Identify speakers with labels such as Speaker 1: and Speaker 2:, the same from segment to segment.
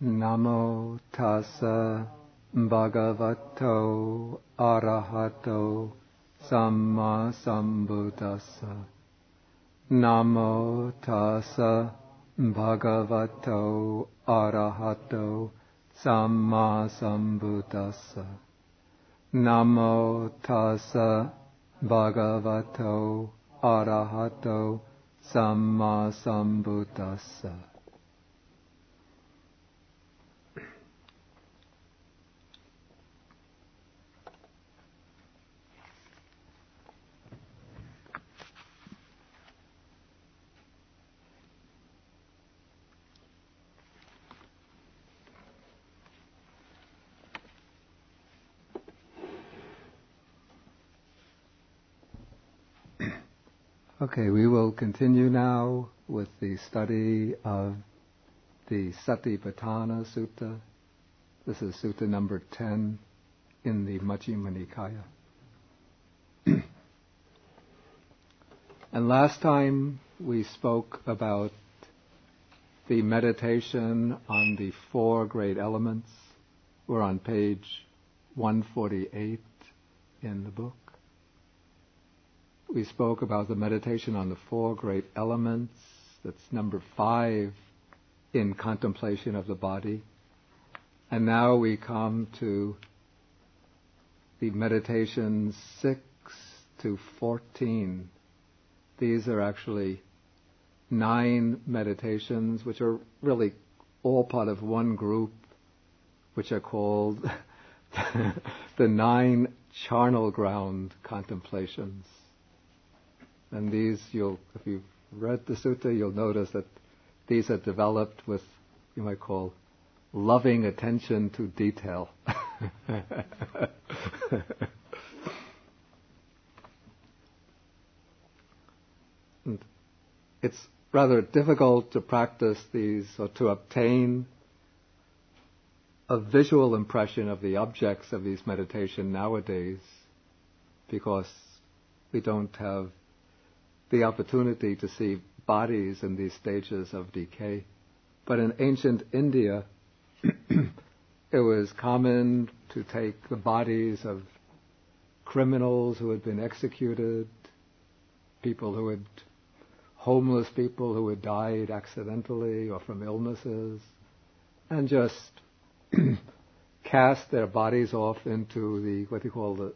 Speaker 1: Namo tassa bhagavato arahato samma sambuddhassa. Namo tassa bhagavato arahato samma sambuddhassa. Namo tassa bhagavato arahato samma sambuddhassa. Okay, we will continue now with the study of the Satipaṭṭhāna Sutta. This is Sutta number 10 in the Majjhima Nikaya. And last time we spoke about the meditation on the four great elements. We're on page 148 in the book. We spoke about the meditation on the four great elements. That's number 5 in contemplation of the body. And now we come to the meditations 6 to 14. These are actually 9 meditations, which are really all part of one group, which are called the 9 charnel ground contemplations. And these, if you've read the sutta, you'll notice that these are developed with, you might call, loving attention to detail. And it's rather difficult to practice these or to obtain a visual impression of the objects of these meditation nowadays, because we don't have the opportunity to see bodies in these stages of decay. But in ancient India, it was common to take the bodies of criminals who had been executed, homeless people who had died accidentally or from illnesses, and just cast their bodies off into the, what they call the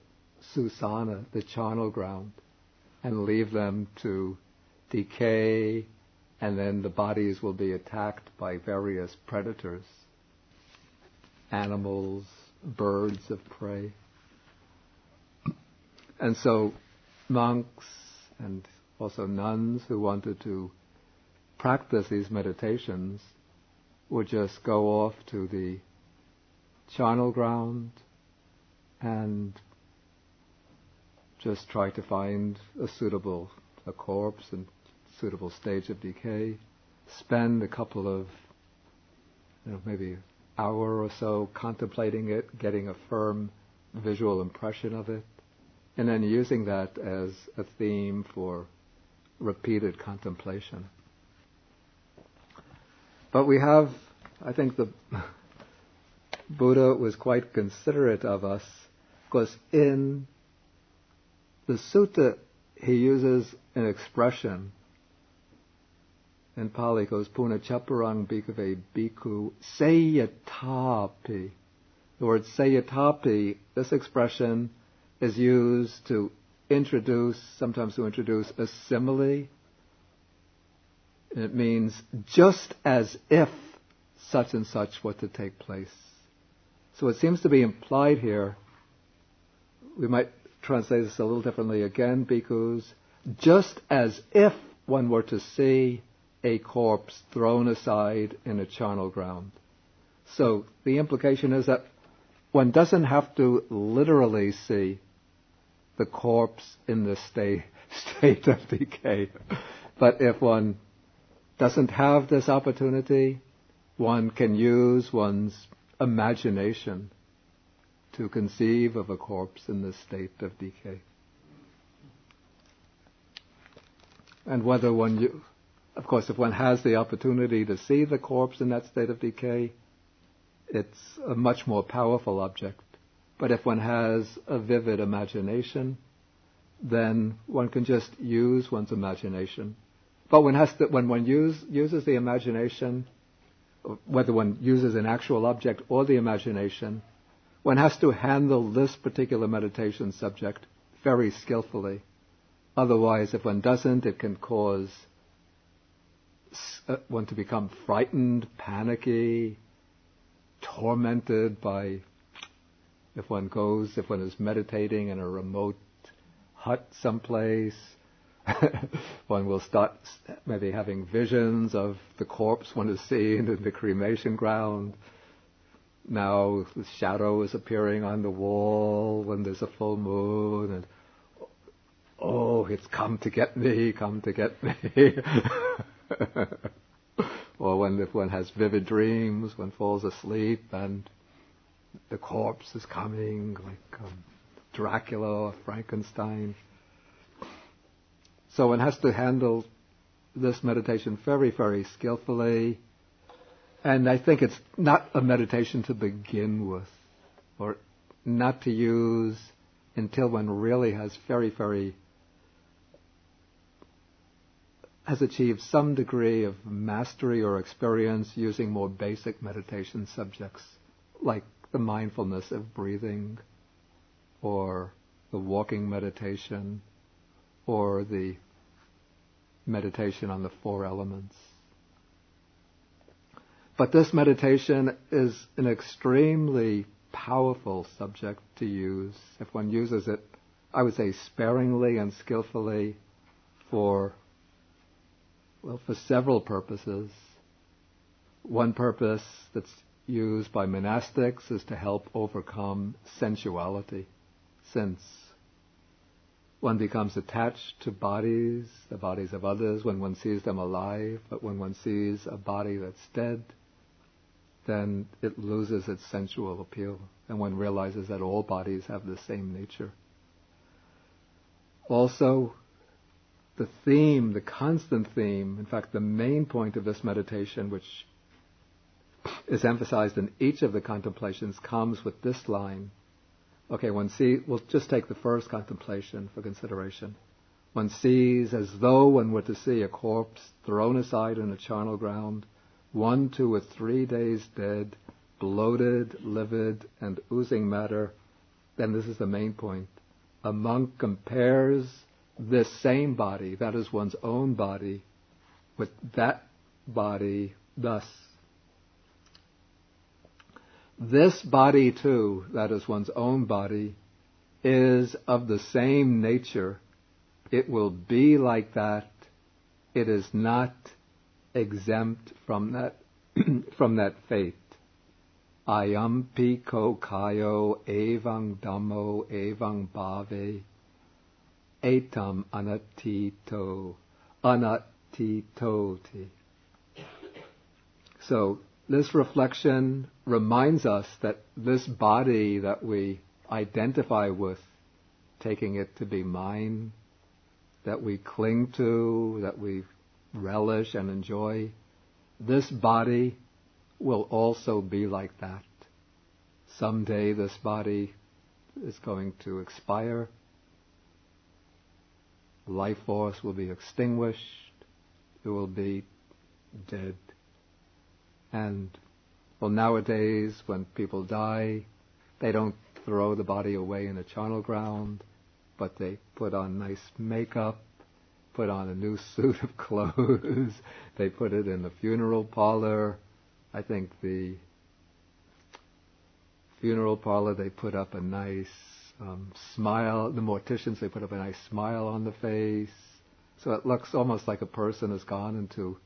Speaker 1: susana, the charnel ground, and leave them to decay, and then the bodies will be attacked by various predators, animals, birds of prey. And so monks and also nuns who wanted to practice these meditations would just go off to the charnel ground and just try to find a corpse and suitable stage of decay, spend a couple of, maybe an hour or so contemplating it, getting a firm visual impression of it, and then using that as a theme for repeated contemplation. But I think the Buddha was quite considerate of us, because in the sutta, he uses an expression. In Pali it goes, Puna chaparang bhikkhave bhikkhu sayatapi. The word sayatapi, this expression is used to sometimes to introduce a simile. It means just as if such and such were to take place. So it seems to be implied here, we might translate this a little differently again, bhikkhus, just as if one were to see a corpse thrown aside in a charnel ground. So the implication is that one doesn't have to literally see the corpse in the state of decay. But if one doesn't have this opportunity, one can use one's imagination to conceive of a corpse in this state of decay. And whether of course, if one has the opportunity to see the corpse in that state of decay, it's a much more powerful object. But if one has a vivid imagination, then one can just use one's imagination. But when one uses the imagination, whether one uses an actual object or the imagination, one has to handle this particular meditation subject very skillfully. Otherwise, if one doesn't, it can cause one to become frightened, panicky, tormented by, if one is meditating in a remote hut someplace, one will start maybe having visions of the corpse one has seen in the cremation ground. Now the shadow is appearing on the wall when there's a full moon, and oh, it's come to get me, come to get me. Or if one has vivid dreams, one falls asleep and the corpse is coming, like Dracula or Frankenstein. So one has to handle this meditation very, very skillfully. And I think it's not a meditation to begin with, or not to use until one really has has achieved some degree of mastery or experience using more basic meditation subjects, like the mindfulness of breathing, or the walking meditation, or the meditation on the four elements. But this meditation is an extremely powerful subject to use if one uses it, I would say, sparingly and skillfully for several purposes. One purpose that's used by monastics is to help overcome sensuality, since one becomes attached to bodies, the bodies of others, when one sees them alive, but when one sees a body that's dead, then it loses its sensual appeal, and one realizes that all bodies have the same nature. Also, the theme, the constant theme, in fact the main point of this meditation, which is emphasized in each of the contemplations, comes with this line. Okay, we'll just take the first contemplation for consideration. One sees as though one were to see a corpse thrown aside in a charnel ground, 1, 2, or 3 days dead, bloated, livid, and oozing matter. Then this is the main point. A monk compares this same body, that is one's own body, with that body thus. This body too, that is one's own body, is of the same nature. It will be like that. It is not exempt from that from that fate. Ayampi ko kayo evang dhammo evang bhave etam anatitoti. So this reflection reminds us that this body that we identify with, taking it to be mine, that we cling to, that we relish and enjoy, this body will also be like that. Someday this body is going to expire. Life force will be extinguished. It will be dead. And, nowadays when people die, they don't throw the body away in a charnel ground, but they put on nice makeup, put on a new suit of clothes, they put it in the funeral parlor. I think the funeral parlor, they put up a nice smile. The morticians, they put up a nice smile on the face. So it looks almost like a person has gone into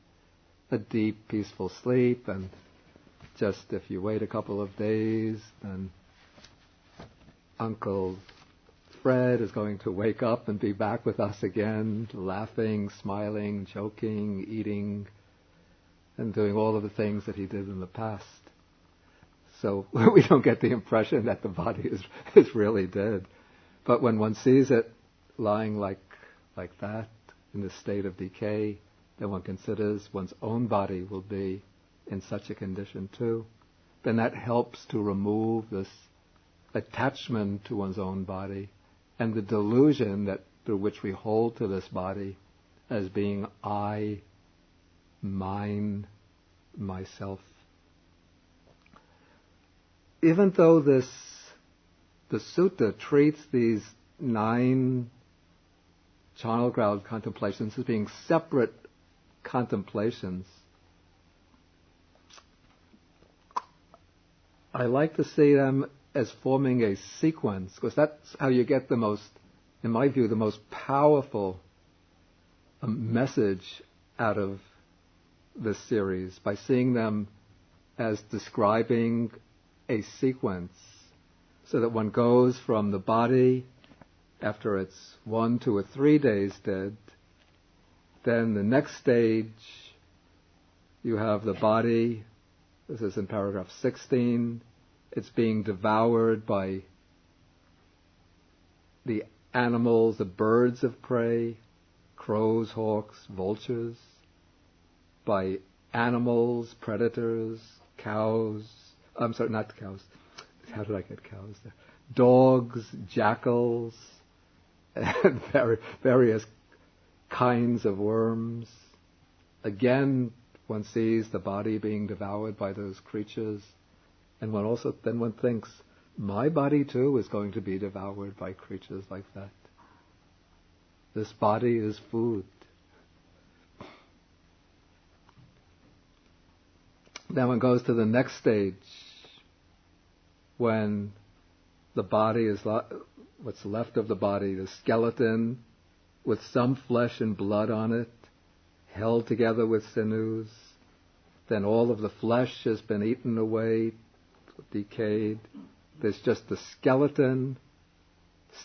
Speaker 1: a deep, peaceful sleep, and just if you wait a couple of days, then Uncle Fred is going to wake up and be back with us again, laughing, smiling, joking, eating, and doing all of the things that he did in the past. So we don't get the impression that the body is really dead. But when one sees it lying like that, in this state of decay, then one considers one's own body will be in such a condition too. then that helps to remove this attachment to one's own body and the delusion that through which we hold to this body as being I, mine, myself. Even though the sutta treats these 9 charnel ground contemplations as being separate contemplations, I like to see them as forming a sequence, because that's how you get the most, in my view, the most powerful message out of this series, by seeing them as describing a sequence, so that one goes from the body after it's 1, 2, or 3 days dead. Then the next stage, you have the body. This is in paragraph 16. It's being devoured by the animals, the birds of prey, crows, hawks, vultures, by animals, predators, cows. I'm sorry, not cows. How did I get cows there? Dogs, jackals, and various kinds of worms. Again, one sees the body being devoured by those creatures, and then one thinks, my body too is going to be devoured by creatures like that. This body is food. Then one goes to the next stage, when the body is what's left of the body, the skeleton with some flesh and blood on it, held together with sinews. Then all of the flesh has been eaten away, decayed. There's just the skeleton,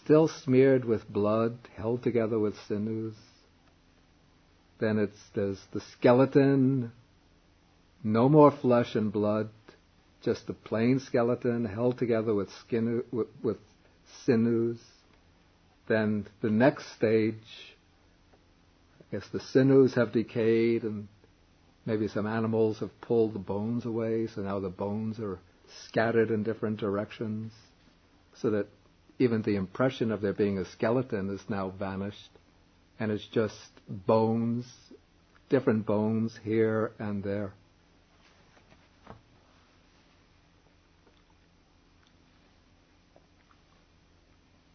Speaker 1: still smeared with blood, held together with sinews. Then there's the skeleton, no more flesh and blood, just a plain skeleton held together with sinews. Then the next stage, I guess the sinews have decayed and maybe some animals have pulled the bones away, so now the bones are scattered in different directions, so that even the impression of there being a skeleton is now vanished, and it's just bones, different bones here and there.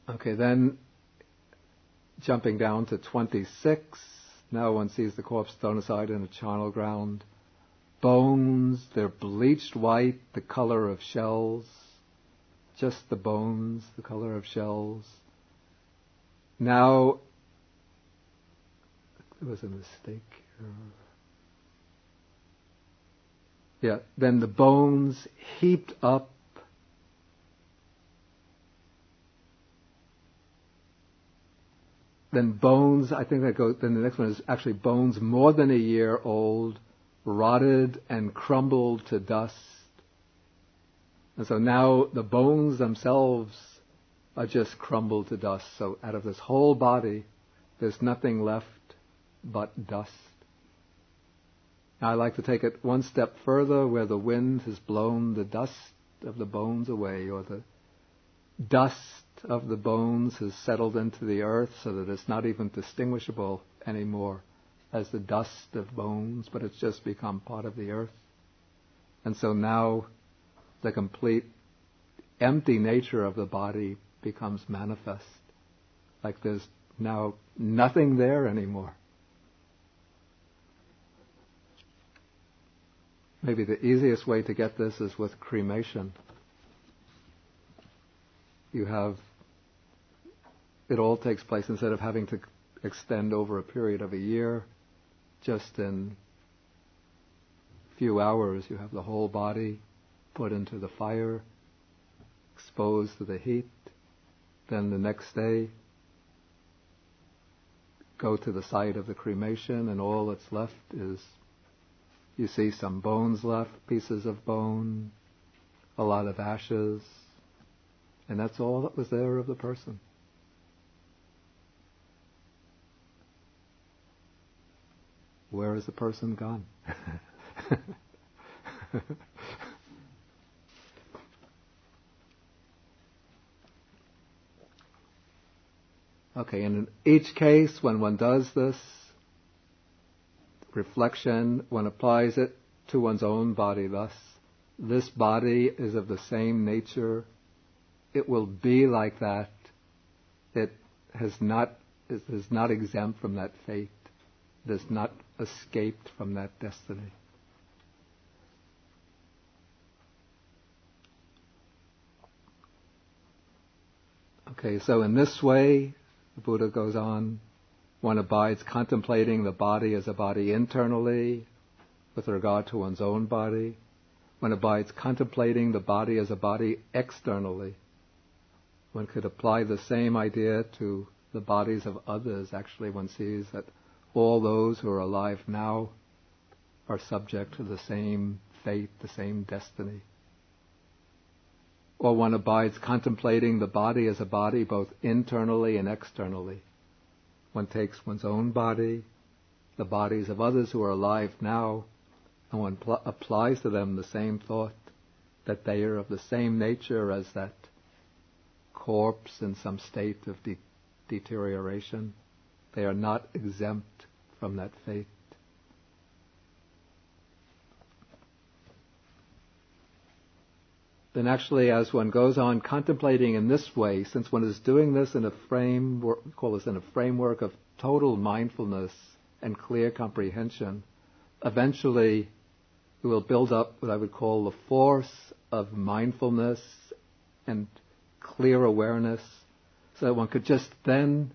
Speaker 1: Okay, then jumping down to 26, now one sees the corpse thrown aside in a charnel ground. Bones, they're bleached white, the color of shells. Just the bones, the color of shells. Now, there was a mistake here. Yeah, then the bones heaped up. Then bones, I think that goes, then the next one is actually bones more than a year old, rotted and crumbled to dust. And so now the bones themselves are just crumbled to dust. So out of this whole body, there's nothing left but dust. Now I like to take it one step further, where the wind has blown the dust of the bones away, or the dust of the bones has settled into the earth so that it's not even distinguishable anymore as the dust of bones, but it's just become part of the earth. And so now the complete empty nature of the body becomes manifest, like there's now nothing there anymore. Maybe the easiest way to get this is with cremation. It all takes place, instead of having to extend over a period of a year, just in a few hours you have the whole body put into the fire, exposed to the heat. Then the next day, go to the site of the cremation, and all that's left is, you see some bones left, pieces of bone, a lot of ashes, and that's all that was there of the person. Where is the person gone? Okay, and in each case, when one does this reflection, one applies it to one's own body thus. This body is of the same nature. It will be like that. It is not exempt from that fate. It has not escaped from that destiny. Okay, so in this way, the Buddha goes on, one abides contemplating the body as a body internally with regard to one's own body. One abides contemplating the body as a body externally. One could apply the same idea to the bodies of others. Actually, one sees that all those who are alive now are subject to the same fate, the same destiny. Or one abides contemplating the body as a body both internally and externally. One takes one's own body, the bodies of others who are alive now, and one applies to them the same thought, that they are of the same nature as that corpse in some state of deterioration. They are not exempt from that fate. Then actually, as one goes on contemplating in this way, since one is doing this in a framework, we call this in a framework of total mindfulness and clear comprehension, eventually it will build up what I would call the force of mindfulness and clear awareness, so that one could just then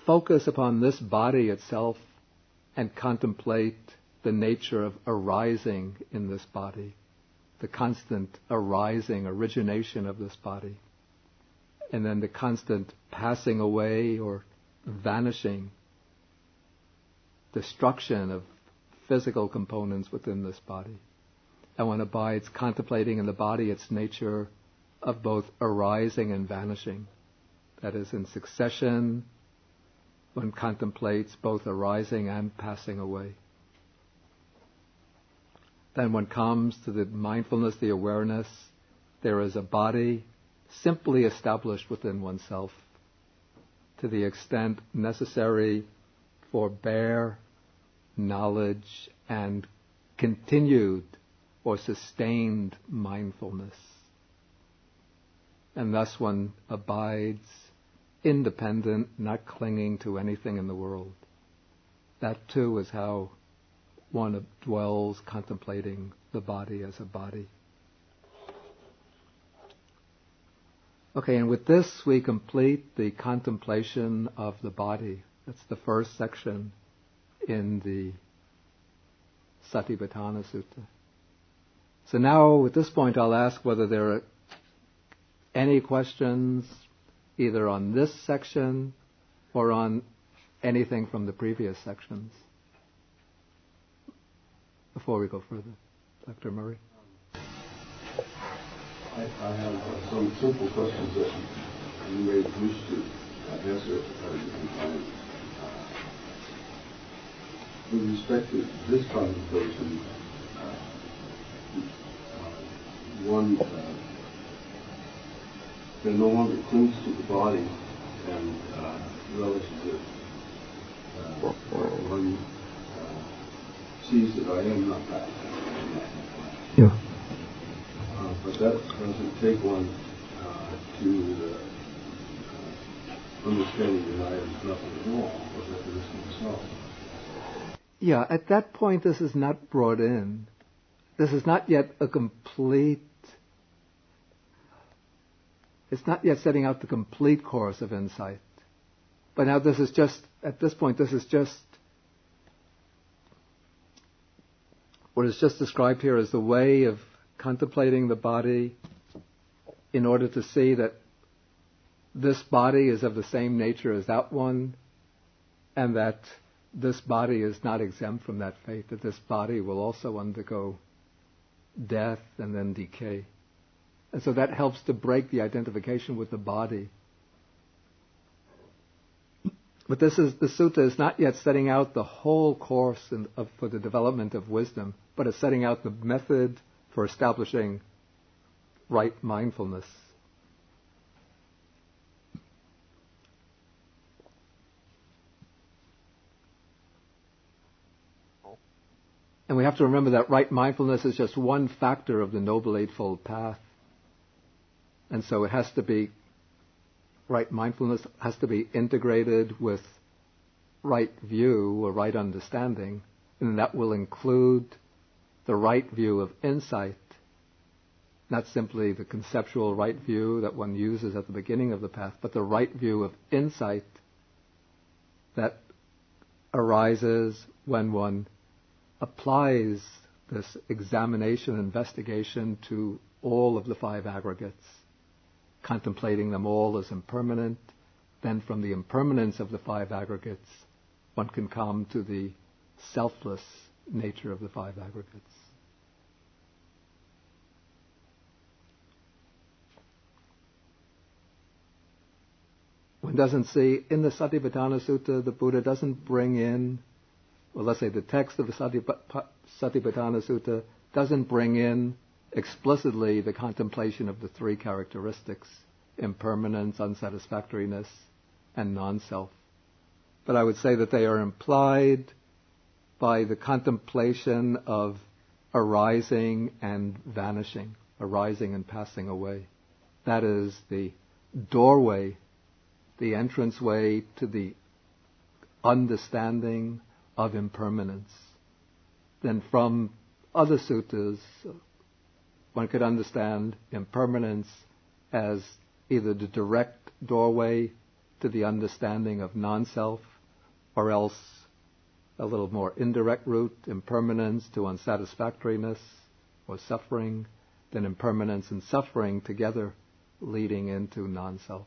Speaker 1: focus upon this body itself and contemplate the nature of arising in this body, the constant arising, origination of this body, and then the constant passing away or vanishing, destruction of physical components within this body. And one abides contemplating in the body its nature of both arising and vanishing. That is, in succession, one contemplates both arising and passing away. Then one comes to the mindfulness, the awareness. There is a body simply established within oneself to the extent necessary for bare knowledge and continued or sustained mindfulness. And thus one abides independent, not clinging to anything in the world. That too is how one dwells contemplating the body as a body. Okay, and with this we complete the contemplation of the body. That's the first section in the Satipaṭṭhāna Sutta. So now at this point I'll ask whether there are any questions either on this section or on anything from the previous sections before we go further. Dr. Murray?
Speaker 2: I have some simple questions that you may wish to answer at different time. With respect to this contemplation, one can no longer clings to the body and relative to one sees that I am not that.
Speaker 1: Yeah.
Speaker 2: But that doesn't take one to the understanding that I am nothing at all, or that there is myself.
Speaker 1: Yeah, at that point this is not brought in. This is not yet a complete, it's not yet setting out the complete course of insight. But now this is just, at this point this is just, what is just described here as the way of contemplating the body in order to see that this body is of the same nature as that one, and that this body is not exempt from that fate, that this body will also undergo death and then decay. And so that helps to break the identification with the body. But the sutta is not yet setting out the whole course for the development of wisdom, but it's setting out the method for establishing right mindfulness. And we have to remember that right mindfulness is just one factor of the Noble Eightfold Path. And so it has to be, right mindfulness has to be integrated with right view or right understanding, and that will include the right view of insight, not simply the conceptual right view that one uses at the beginning of the path, but the right view of insight that arises when one applies this examination, investigation to all of the five aggregates, contemplating them all as impermanent. Then from the impermanence of the five aggregates, one can come to the selfless nature of the five aggregates. One doesn't see, in the Satipaṭṭhāna Sutta, the Buddha doesn't bring in, well, let's say the text of the Satipaṭṭhāna Sutta doesn't bring in explicitly the contemplation of the three characteristics, impermanence, unsatisfactoriness, and non-self. But I would say that they are implied by the contemplation of arising and vanishing, arising and passing away. That is the doorway, the entranceway to the understanding of impermanence. Then from other suttas, one could understand impermanence as either the direct doorway to the understanding of non-self, or else a little more indirect route, impermanence to unsatisfactoriness or suffering, then impermanence and suffering together leading into non-self.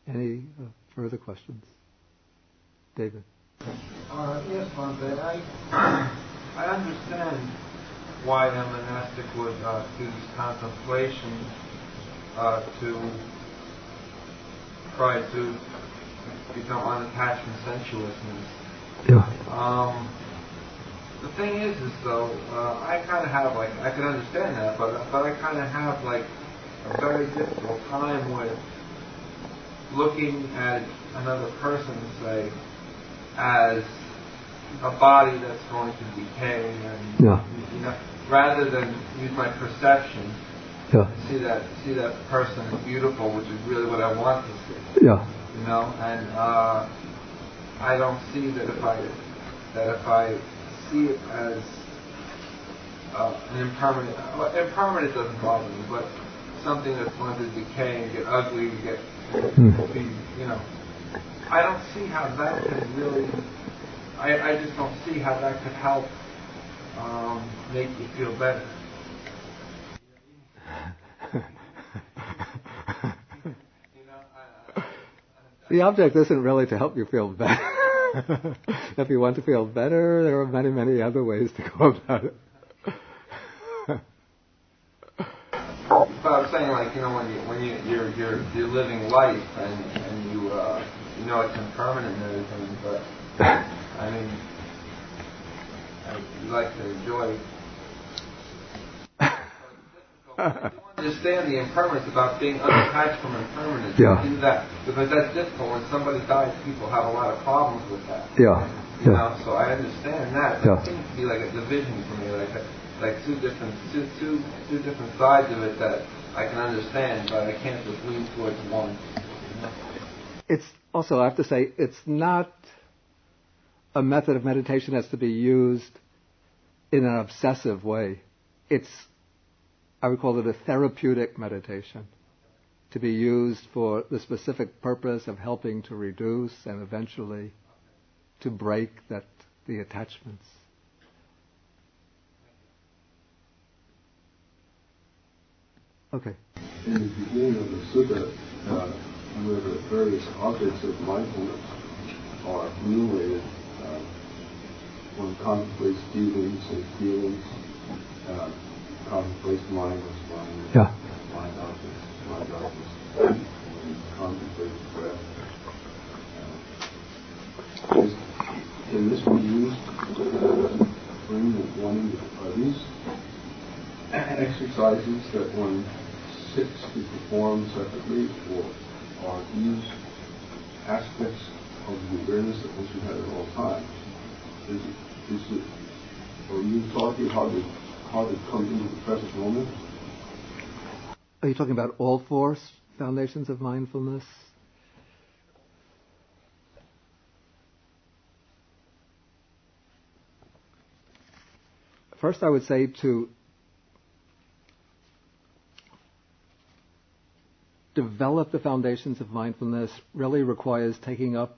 Speaker 1: Any further questions? David?
Speaker 3: Yes, Bhante. I understand why a monastic would do this contemplation to try to become unattached from sensuousness.
Speaker 1: Yeah.
Speaker 3: The thing is though, I kind of have I can understand that, but I kind of have a very difficult time with looking at another person, say, as a body that's going to decay, and rather than use my perception, see that person as beautiful, which is really what I want to see.
Speaker 1: Yeah.
Speaker 3: And I don't see that if I see it as an impermanent. Well, impermanent doesn't bother me, but something that's going to decay and get ugly and get I don't see how that could really. I just don't see how that could help make you feel better.
Speaker 1: The object isn't really to help you feel better. If you want to feel better, there are many, many other ways to go about it.
Speaker 3: But I'm saying, when you're living life and you it's impermanent and everything, but you like to enjoy. I understand the impermanence about being unattached from impermanence.
Speaker 1: Yeah.
Speaker 3: Do that because that's difficult. When somebody dies, people have a lot of problems with that.
Speaker 1: Yeah.
Speaker 3: So I understand that. But it seems to be like a division for me, like two different sides of it that I can understand, but I can't just lean towards one.
Speaker 1: It's also, I have to say, it's not a method of meditation that's to be used in an obsessive way. I would call it a therapeutic meditation, to be used for the specific purpose of helping to reduce and eventually to break the attachments. Okay.
Speaker 2: In the beginning of the sutta, where the various objects of mindfulness are enumerated, one contemplates feelings and feelings, contemplates mindless mind, mind objects, and contemplates breath. Can this be used to bring one? Are these exercises that one sits to perform separately, or are these aspects of the awareness that one should have at all times. Are you talking how to come into the present moment?
Speaker 1: Are you talking about all four foundations of mindfulness? First, I would say to develop the foundations of mindfulness really requires taking up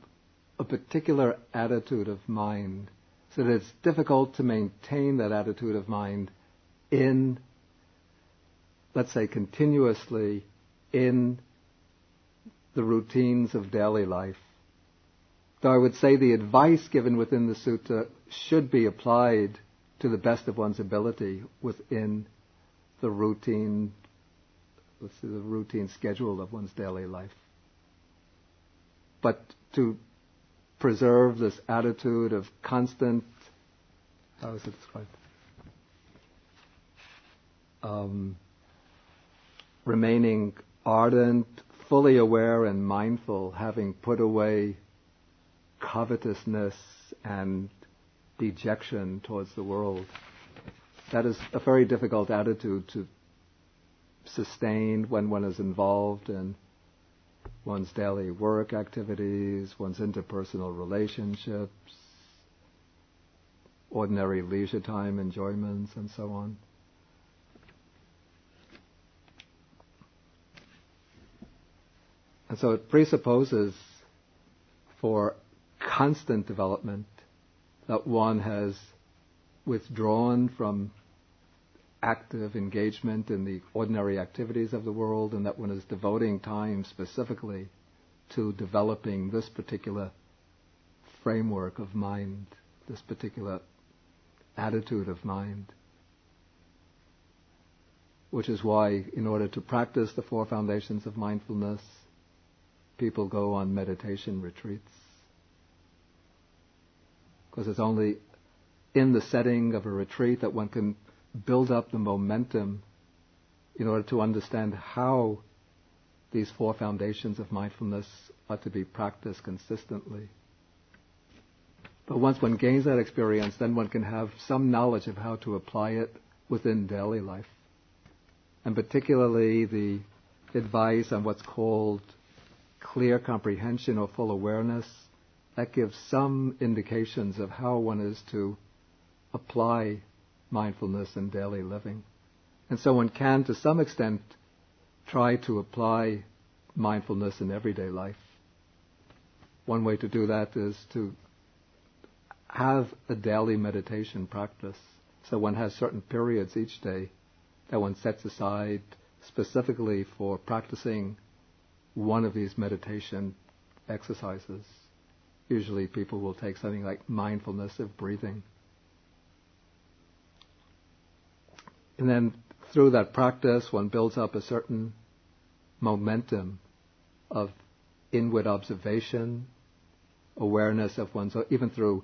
Speaker 1: a particular attitude of mind, so that it's difficult to maintain that attitude of mind in, let's say, continuously in the routines of daily life. Though I would say the advice given within the sutta should be applied to the best of one's ability within the routine, let's say, the routine schedule of one's daily life. But to preserve this attitude of constant, how is it described? Remaining ardent, fully aware and mindful, having put away covetousness and dejection towards the world. That is a very difficult attitude to sustain when one is involved in one's daily work activities, one's interpersonal relationships, ordinary leisure time enjoyments, and so on. And so it presupposes for constant development that one has withdrawn from active engagement in the ordinary activities of the world, and that one is devoting time specifically to developing this particular framework of mind, this particular attitude of mind. Which is why, in order to practice the four foundations of mindfulness, people go on meditation retreats. Because it's only in the setting of a retreat that one can build up the momentum in order to understand how these four foundations of mindfulness are to be practiced consistently. But once one gains that experience, then one can have some knowledge of how to apply it within daily life. And particularly the advice on what's called clear comprehension or full awareness, that gives some indications of how one is to apply mindfulness in daily living. And so one can, to some extent, try to apply mindfulness in everyday life. One way to do that is to have a daily meditation practice. So one has certain periods each day that one sets aside specifically for practicing one of these meditation exercises. Usually people will take something like mindfulness of breathing. And then through that practice, one builds up a certain momentum of inward observation, awareness of one's, even through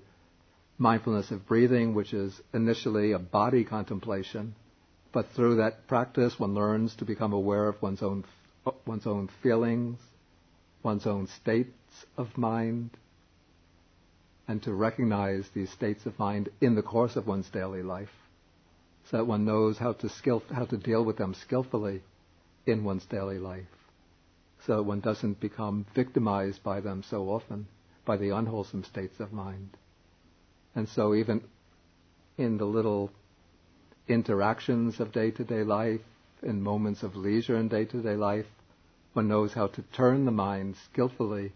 Speaker 1: mindfulness of breathing, which is initially a body contemplation, but through that practice one learns to become aware of one's own feelings, one's own states of mind, and to recognize these states of mind in the course of one's daily life, so that one knows how to deal with them skillfully in one's daily life, so that one doesn't become victimized by them so often, by the unwholesome states of mind. And so even in the little interactions of day-to-day life, in moments of leisure in day-to-day life, one knows how to turn the mind skillfully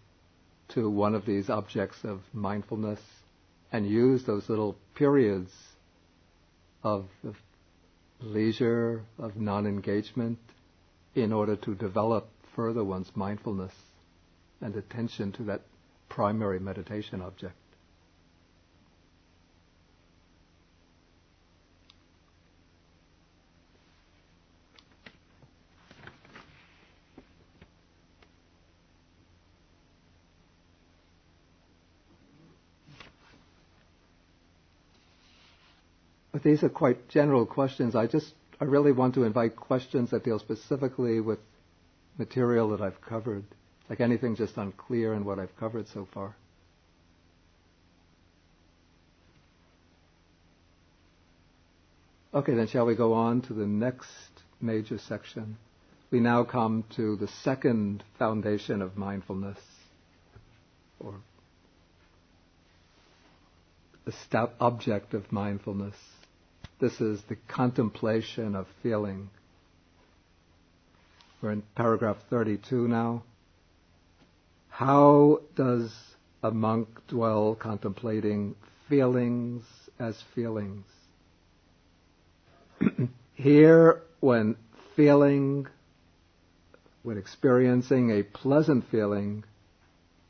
Speaker 1: to one of these objects of mindfulness and use those little periods of leisure, of non-engagement, in order to develop further one's mindfulness and attention to that primary meditation object. But these are quite general questions. I really want to invite questions that deal specifically with material that I've covered. Like anything just unclear in what I've covered so far? Okay, then shall we go on to the next major section? We now come to the second foundation of mindfulness, or the object of mindfulness. This is the contemplation of feeling. We're in paragraph 32 now. How does a monk dwell contemplating feelings as feelings? Here, when experiencing a pleasant feeling,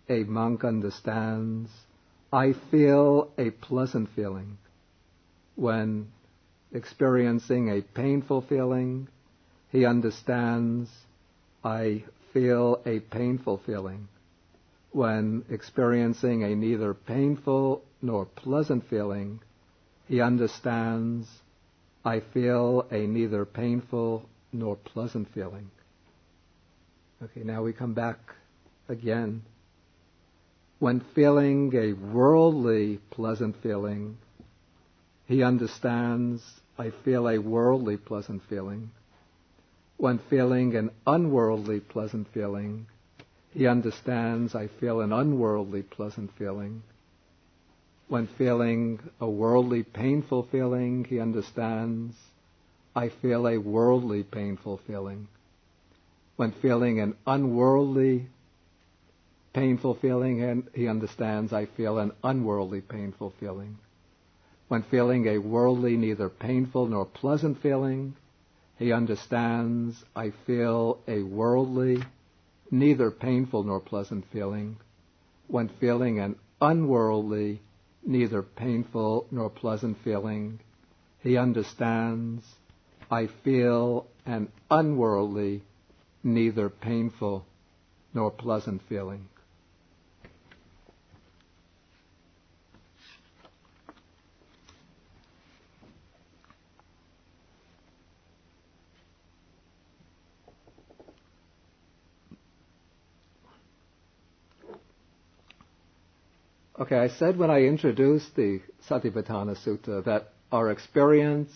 Speaker 1: a monk understands, I feel a pleasant feeling. When experiencing a painful feeling, he understands, I feel a painful feeling. When experiencing a neither painful nor pleasant feeling, he understands, I feel a neither painful nor pleasant feeling. Okay, now we come back again. When feeling a worldly pleasant feeling, he understands, I feel a worldly pleasant feeling. When feeling an unworldly pleasant feeling, he understands, I feel an unworldly pleasant feeling. When feeling a worldly painful feeling, he understands, I feel a worldly painful feeling. When feeling an unworldly painful feeling, he understands, I feel an unworldly painful feeling. When feeling a worldly, neither painful nor pleasant feeling, he understands, I feel a worldly, neither painful nor pleasant feeling. When feeling an unworldly, neither painful nor pleasant feeling, he understands, I feel an unworldly, neither painful nor pleasant feeling. Okay, I said when I introduced the Satipaṭṭhāna Sutta that our experience,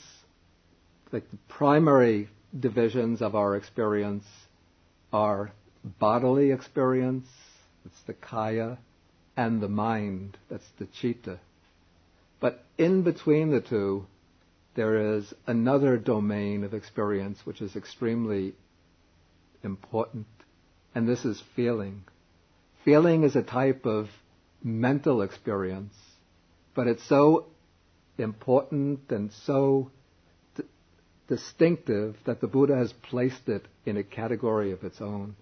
Speaker 1: like the primary divisions of our experience, are bodily experience, that's the kaya, and the mind, that's the citta. But in between the two, there is another domain of experience which is extremely important, and this is feeling. Feeling is a type of mental experience, but it's so important and so distinctive that the Buddha has placed it in a category of its own.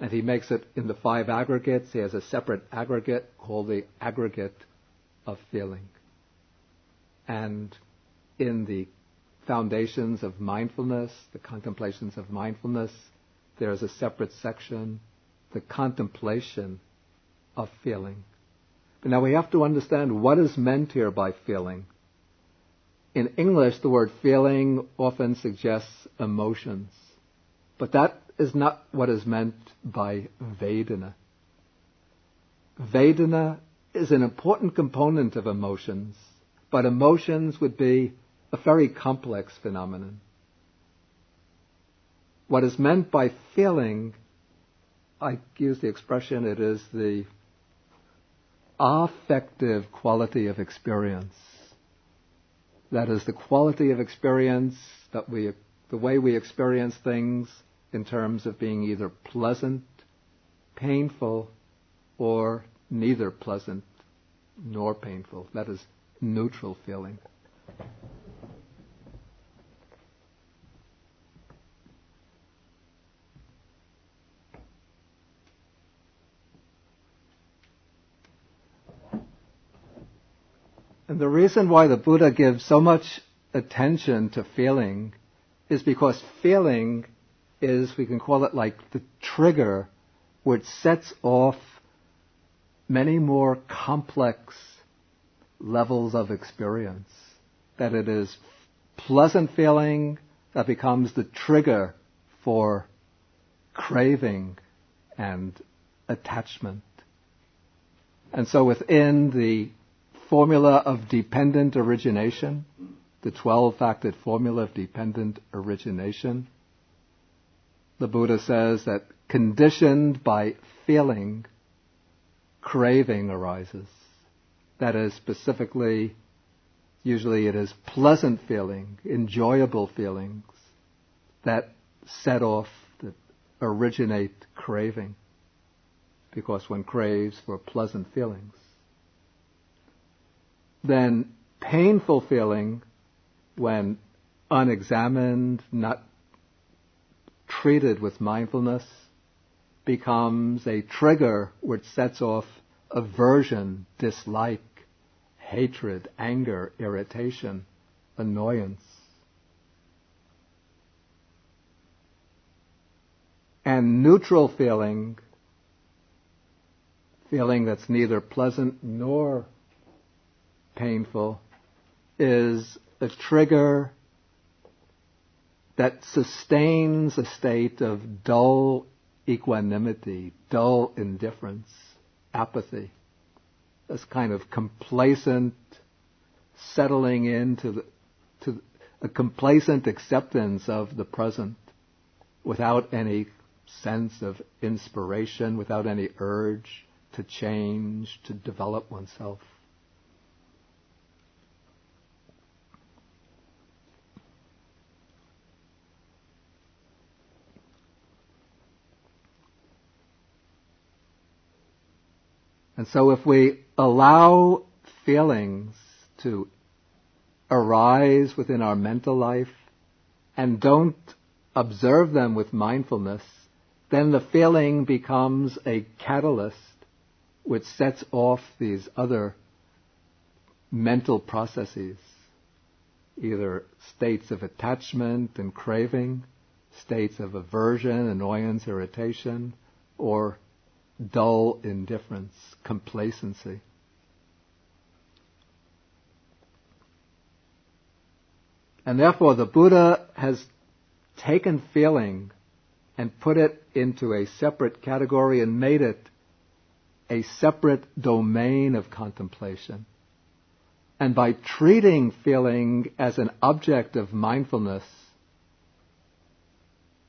Speaker 1: And he makes it in the 5 aggregates. He has a separate aggregate called the aggregate of feeling. And in the foundations of mindfulness, the contemplations of mindfulness, there is a separate section, the contemplation of feeling. But now we have to understand what is meant here by feeling. In English, the word feeling often suggests emotions, but that is not what is meant by Vedana. Vedana is an important component of emotions, but emotions would be a very complex phenomenon. What is meant by feeling, I use the expression, it is the affective quality of experience. That is the quality of experience the way we experience things in terms of being either pleasant, painful, or neither pleasant nor painful. That is neutral feeling. And the reason why the Buddha gives so much attention to feeling is because feeling is, we can call it like the trigger which sets off many more complex levels of experience. That it is pleasant feeling that becomes the trigger for craving and attachment. And so within the formula of dependent origination, the 12-factored formula of dependent origination, the Buddha says that conditioned by feeling, craving arises. That is, specifically, usually it is pleasant feeling, enjoyable feelings that set off, that originate craving, because one craves for pleasant feelings. Then painful feeling, when unexamined, not treated with mindfulness, becomes a trigger which sets off aversion, dislike, hatred, anger, irritation, annoyance. And neutral feeling that's neither pleasant nor painful, is a trigger that sustains a state of dull equanimity, dull indifference, apathy, this kind of complacent settling into to a complacent acceptance of the present without any sense of inspiration, without any urge to change, to develop oneself. And so if we allow feelings to arise within our mental life and don't observe them with mindfulness, then the feeling becomes a catalyst which sets off these other mental processes, either states of attachment and craving, states of aversion, annoyance, irritation, or dull indifference, complacency. And therefore the Buddha has taken feeling and put it into a separate category and made it a separate domain of contemplation. And by treating feeling as an object of mindfulness,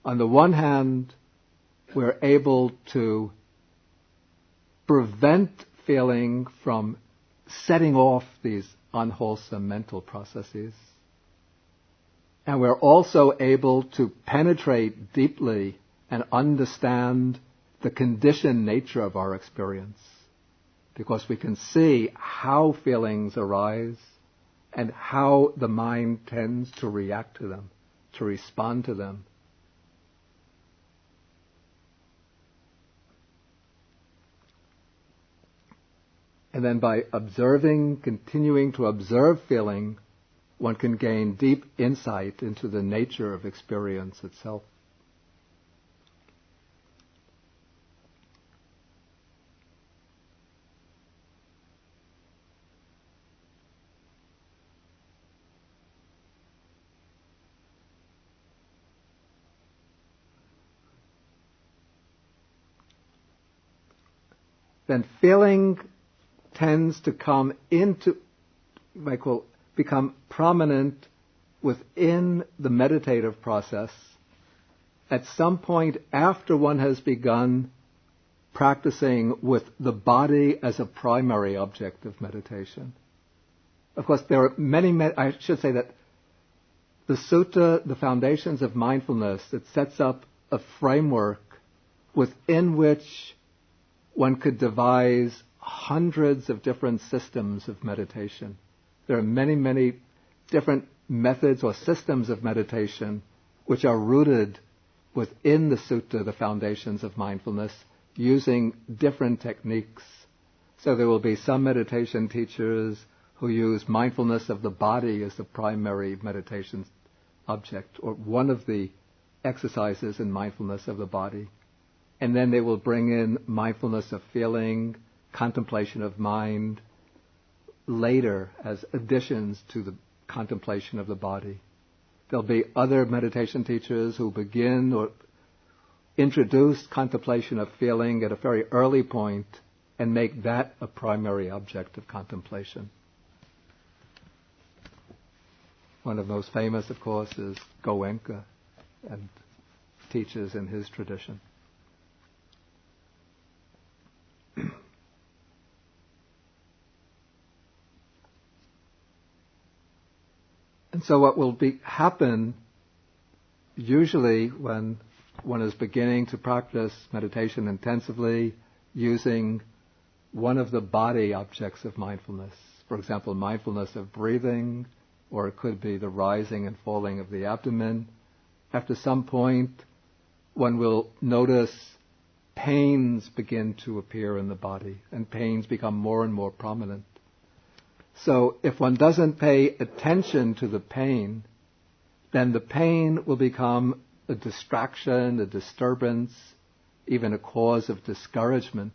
Speaker 1: on the one hand, we're able to prevent feeling from setting off these unwholesome mental processes. And we're also able to penetrate deeply and understand the conditioned nature of our experience, because we can see how feelings arise and how the mind tends to react to them, to respond to them. And then by observing, continuing to observe feeling, one can gain deep insight into the nature of experience itself. Then feeling tends to come into, become prominent within the meditative process at some point after one has begun practicing with the body as a primary object of meditation. Of course, there are I should say that the Sutta, the Foundations of Mindfulness, it sets up a framework within which one could devise hundreds of different systems of meditation. There are many, many different methods or systems of meditation which are rooted within the Sutta, the Foundations of Mindfulness, using different techniques. So there will be some meditation teachers who use mindfulness of the body as the primary meditation object, or one of the exercises in mindfulness of the body. And then they will bring in mindfulness of feeling, contemplation of mind, later as additions to the contemplation of the body. There'll be other meditation teachers who begin introduce contemplation of feeling at a very early point and make that a primary object of contemplation. One of the most famous, of course, is Goenka, and teaches in his tradition. And so what will happen usually when one is beginning to practice meditation intensively using one of the body objects of mindfulness, for example, mindfulness of breathing, or it could be the rising and falling of the abdomen, after some point one will notice pains begin to appear in the body, and pains become more and more prominent. So if one doesn't pay attention to the pain, then the pain will become a distraction, a disturbance, even a cause of discouragement.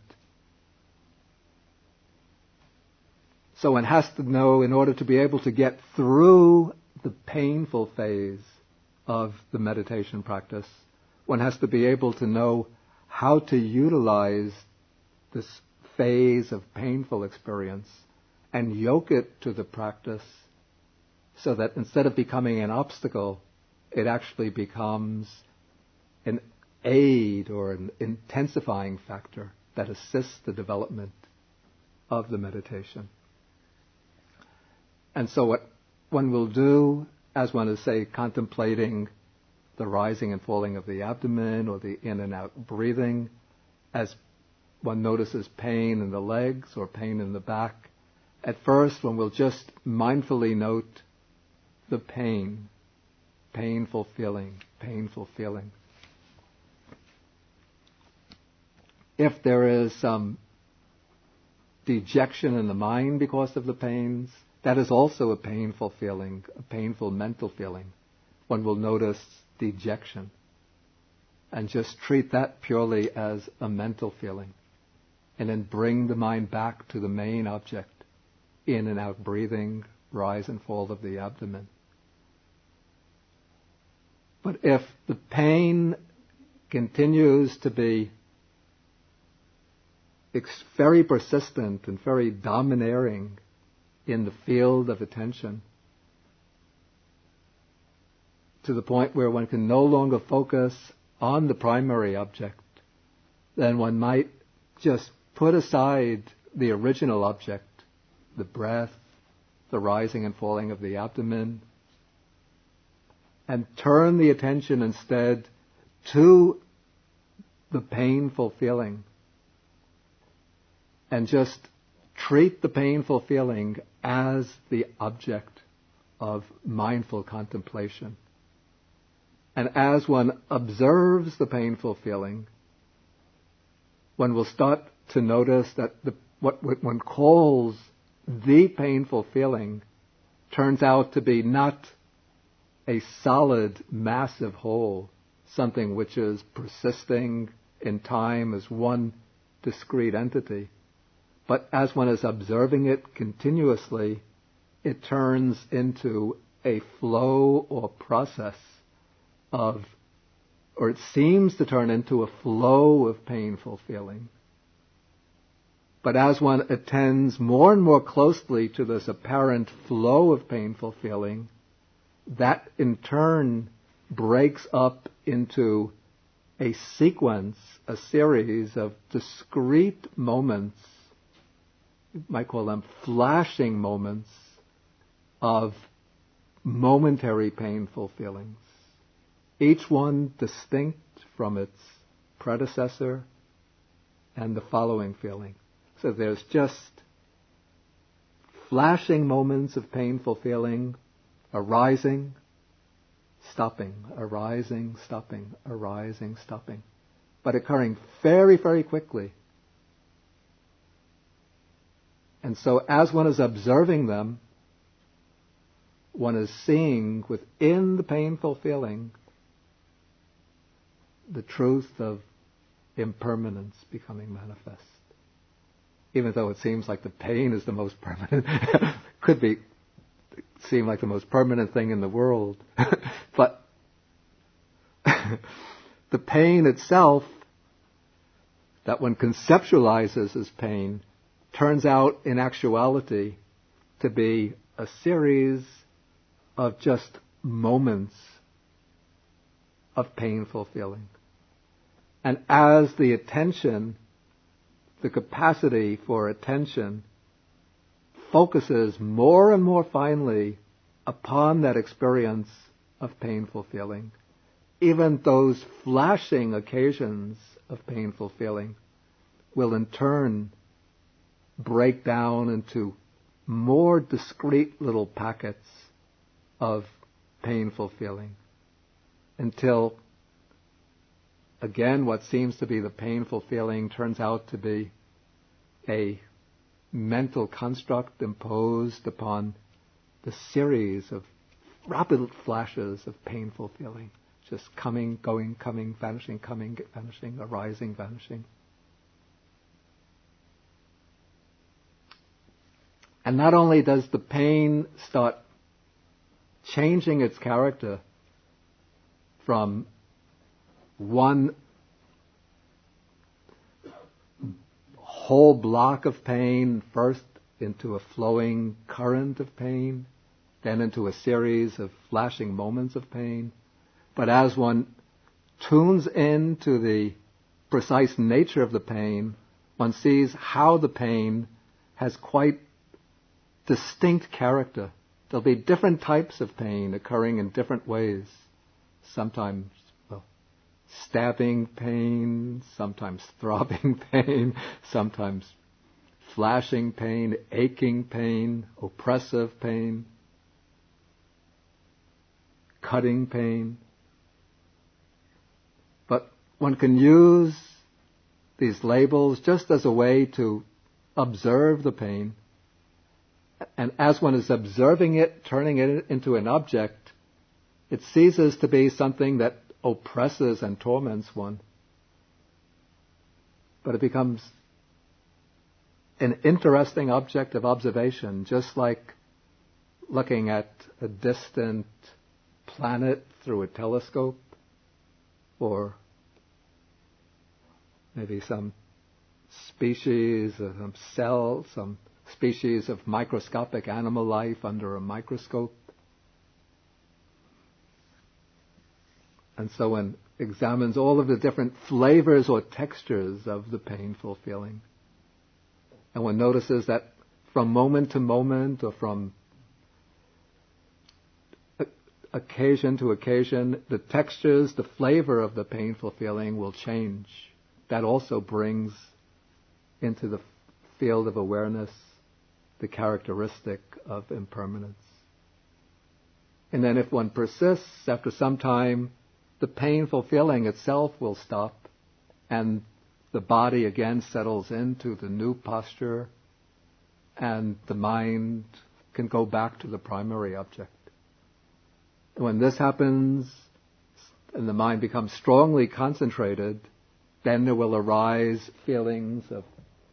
Speaker 1: So one has to know, in order to be able to get through the painful phase of the meditation practice, one has to be able to know how to utilize this phase of painful experience and yoke it to the practice so that instead of becoming an obstacle, it actually becomes an aid or an intensifying factor that assists the development of the meditation. And so what one will do, as one is, say, contemplating the rising and falling of the abdomen or the in and out breathing, as one notices pain in the legs or pain in the back, at first one will just mindfully note the pain, painful feeling, painful feeling. If there is some dejection in the mind because of the pains, that is also a painful feeling, a painful mental feeling. One will notice dejection and just treat that purely as a mental feeling, and then bring the mind back to the main object, in and out breathing, rise and fall of the abdomen. But if the pain continues to be very persistent and very domineering in the field of attention, to the point where one can no longer focus on the primary object, then one might just put aside the original object, the breath, the rising and falling of the abdomen, and turn the attention instead to the painful feeling, and just treat the painful feeling as the object of mindful contemplation. And as one observes the painful feeling, one will start to notice that what one calls the painful feeling turns out to be not a solid, massive whole, something which is persisting in time as one discrete entity. But as one is observing it continuously, it turns into a flow or process of, or it seems to turn into a flow of painful feeling. But as one attends more and more closely to this apparent flow of painful feeling, that in turn breaks up into a sequence, a series of discrete moments, you might call them flashing moments, of momentary painful feelings, each one distinct from its predecessor and the following feeling. So there's just flashing moments of painful feeling, arising, stopping, arising, stopping, arising, stopping, but occurring very, very quickly. And so as one is observing them, one is seeing within the painful feeling the truth of impermanence becoming manifest. Even though it seems like the pain is the most permanent, could seem like the most permanent thing in the world, but the pain itself, that one conceptualizes as pain, turns out in actuality to be a series of just moments of painful feeling. And as the attention, the capacity for attention, focuses more and more finely upon that experience of painful feeling, even those flashing occasions of painful feeling will in turn break down into more discrete little packets of painful feeling, until again what seems to be the painful feeling turns out to be a mental construct imposed upon the series of rapid flashes of painful feeling, just coming, going, coming, vanishing, coming, vanishing, arising, vanishing. And not only does the pain start changing its character from one whole block of pain, first into a flowing current of pain, then into a series of flashing moments of pain. But as one tunes into the precise nature of the pain, one sees how the pain has quite distinct character. There'll be different types of pain occurring in different ways. Sometimes stabbing pain, sometimes throbbing pain, sometimes flashing pain, aching pain, oppressive pain, cutting pain. But one can use these labels just as a way to observe the pain. And as one is observing it, turning it into an object, it ceases to be something that oppresses and torments one. But it becomes an interesting object of observation, just like looking at a distant planet through a telescope, or maybe some species, some cell, some species of microscopic animal life under a microscope. And so one examines all of the different flavors or textures of the painful feeling. And one notices that from moment to moment, or from occasion to occasion, the textures, the flavor of the painful feeling will change. That also brings into the field of awareness the characteristic of impermanence. And then if one persists, after some time, the painful feeling itself will stop, and the body again settles into the new posture, and the mind can go back to the primary object. And when this happens, and the mind becomes strongly concentrated, then there will arise feelings of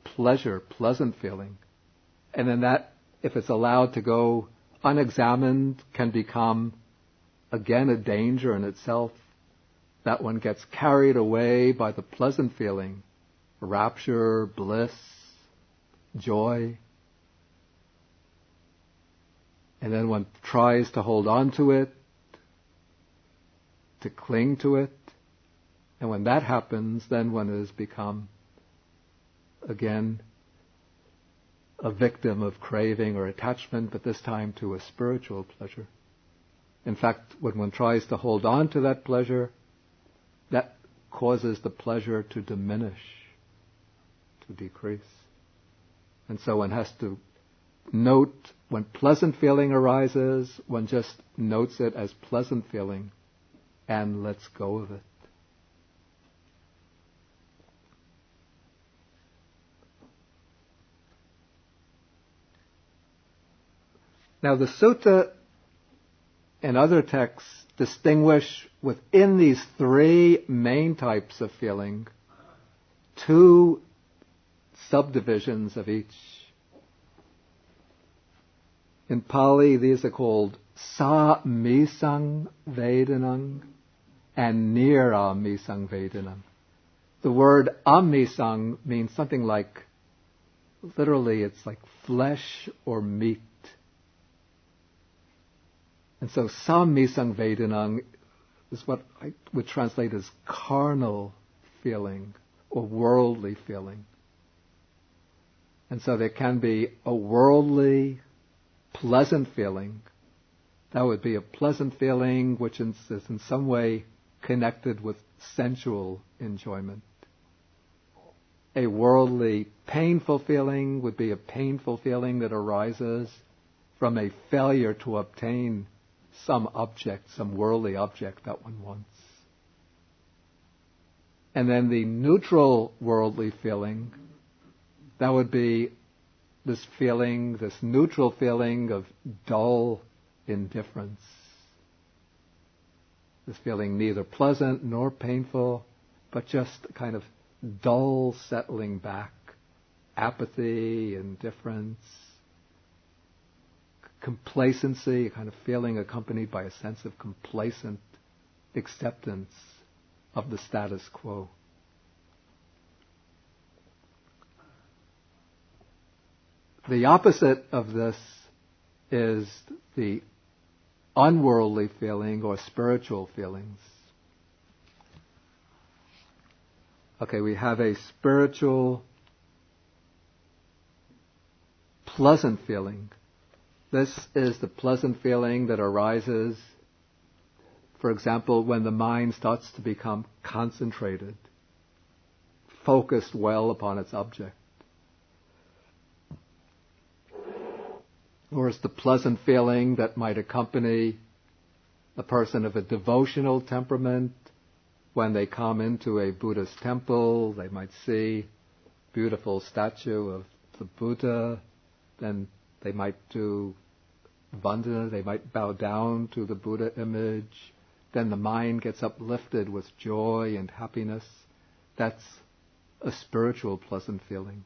Speaker 1: pleasure, pleasant feeling. And then that, if it's allowed to go unexamined, can become again a danger in itself, that one gets carried away by the pleasant feeling, rapture, bliss, joy. And then one tries to hold on to it, to cling to it. And when that happens, then one has become, again, a victim of craving or attachment, but this time to a spiritual pleasure. In fact, when one tries to hold on to that pleasure, that causes the pleasure to diminish, to decrease. And so one has to note when pleasant feeling arises, one just notes it as pleasant feeling and lets go of it. Now the sutta and other texts distinguish within these three main types of feeling two subdivisions of each. In Pali, these are called sa misang vedanang and near amisang vedanam. The word amisang means something like, literally it's like flesh or meat. And so samisang vedanam is what I would translate as carnal feeling or worldly feeling. And so there can be a worldly, pleasant feeling. That would be a pleasant feeling which is in some way connected with sensual enjoyment. A worldly, painful feeling would be a painful feeling that arises from a failure to obtain some object, some worldly object that one wants. And then the neutral worldly feeling, that would be this feeling, this neutral feeling of dull indifference. This feeling neither pleasant nor painful, but just a kind of dull settling back, apathy, indifference, complacency, a kind of feeling accompanied by a sense of complacent acceptance of the status quo. The opposite of this is the unworldly feeling or spiritual feelings. Okay, we have a spiritual, pleasant feeling. This is the pleasant feeling that arises, for example, when the mind starts to become concentrated, focused well upon its object. Or it's the pleasant feeling that might accompany a person of a devotional temperament. When they come into a Buddhist temple, they might see a beautiful statue of the Buddha, then they might do vandana, they might bow down to the Buddha image, then the mind gets uplifted with joy and happiness. That's a spiritual pleasant feeling.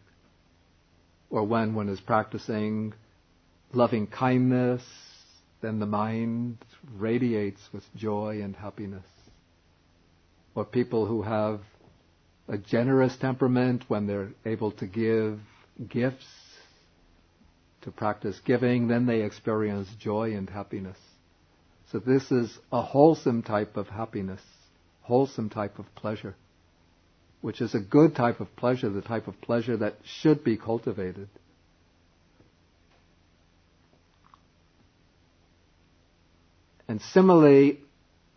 Speaker 1: Or when one is practicing loving kindness, then the mind radiates with joy and happiness. Or people who have a generous temperament, when they're able to give gifts, to practice giving, then they experience joy and happiness. So this is a wholesome type of happiness, wholesome type of pleasure, which is a good type of pleasure, the type of pleasure that should be cultivated. And similarly,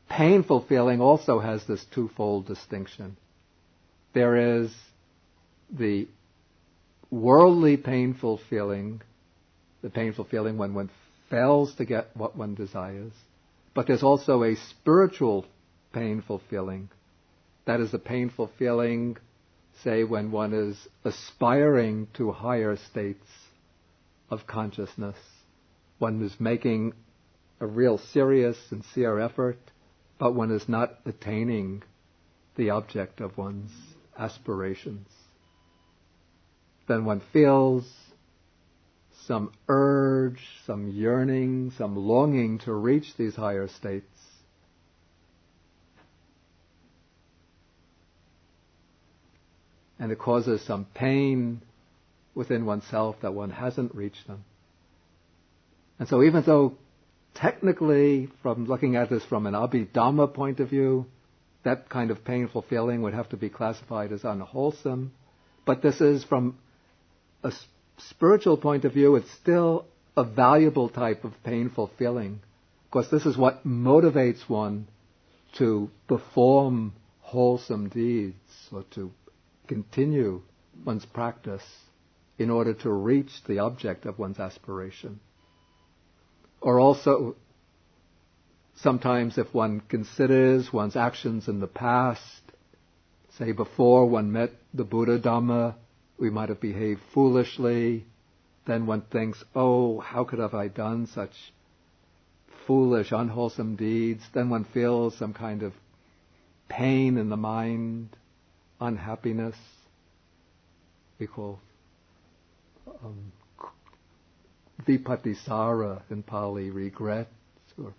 Speaker 1: painful feeling also has this twofold distinction. There is the worldly painful feeling, the painful feeling when one fails to get what one desires. But there's also a spiritual painful feeling. That is a painful feeling, say, when one is aspiring to higher states of consciousness. One is making a real serious, sincere effort, but one is not attaining the object of one's aspirations. Then one feels some urge, some yearning, some longing to reach these higher states. And it causes some pain within oneself that one hasn't reached them. And so even though technically, from looking at this from an Abhidhamma point of view, that kind of painful feeling would have to be classified as unwholesome. But this is, from a spiritual point of view, it's still a valuable type of painful feeling. Because this is what motivates one to perform wholesome deeds or to continue one's practice in order to reach the object of one's aspiration. Or also, sometimes if one considers one's actions in the past, say before one met the Buddha Dhamma, we might have behaved foolishly. Then one thinks, oh, how could have I done such foolish, unwholesome deeds? Then one feels some kind of pain in the mind, unhappiness. We call vipatisara in Pali, regret, or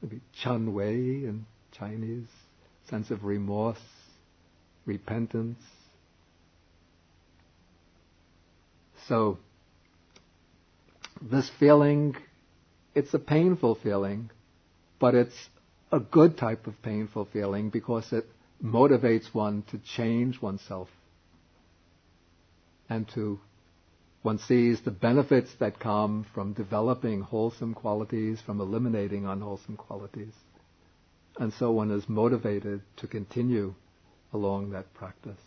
Speaker 1: maybe chanwei in Chinese, sense of remorse, repentance. So, this feeling, it's a painful feeling, but it's a good type of painful feeling because it motivates one to change oneself and one sees the benefits that come from developing wholesome qualities, from eliminating unwholesome qualities. And so one is motivated to continue along that practice.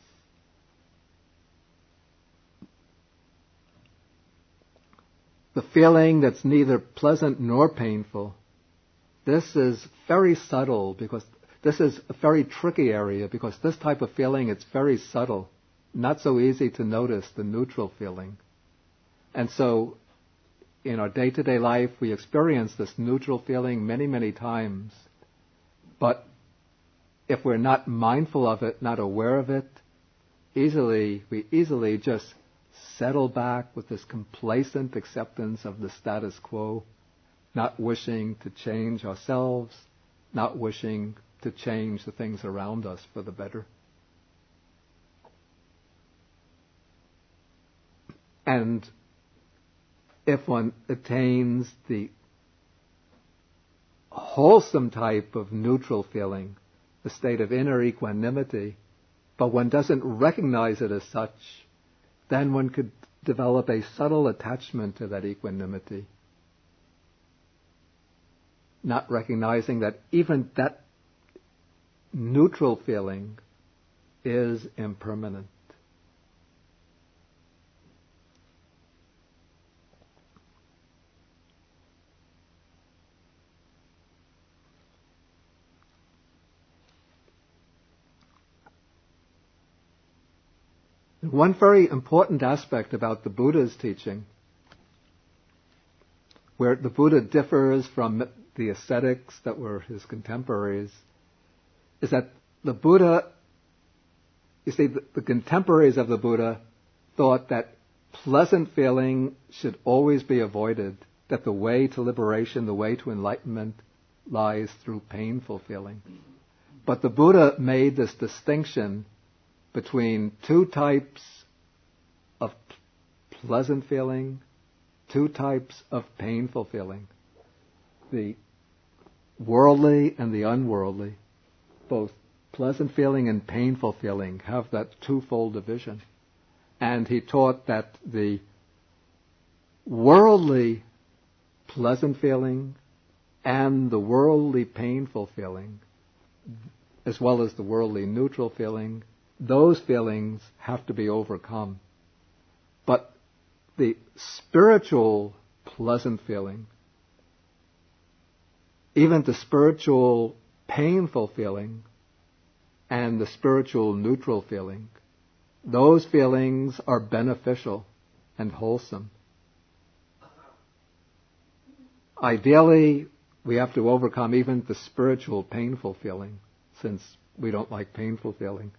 Speaker 1: The feeling that's neither pleasant nor painful, this is very subtle because this is a very tricky area because this type of feeling, it's very subtle. Not so easy to notice the neutral feeling. And so in our day-to-day life, we experience this neutral feeling many, many times. But if we're not mindful of it, not aware of it, we easily just settle back with this complacent acceptance of the status quo, not wishing to change ourselves, not wishing to change the things around us for the better. And if one attains the wholesome type of neutral feeling, the state of inner equanimity, but one doesn't recognize it as such, then one could develop a subtle attachment to that equanimity, not recognizing that even that neutral feeling is impermanent. One very important aspect about the Buddha's teaching, where the Buddha differs from the ascetics that were his contemporaries, is that the Buddha, you see, the contemporaries of the Buddha thought that pleasant feeling should always be avoided, that the way to liberation, the way to enlightenment lies through painful feeling. But the Buddha made this distinction between two types of pleasant feeling, two types of painful feeling. The worldly and the unworldly, both pleasant feeling and painful feeling, have that twofold division. And he taught that the worldly pleasant feeling and the worldly painful feeling, as well as the worldly neutral feeling, those feelings have to be overcome. But the spiritual pleasant feeling, even the spiritual painful feeling, and the spiritual neutral feeling, those feelings are beneficial and wholesome. Ideally, we have to overcome even the spiritual painful feeling, since we don't like painful feeling.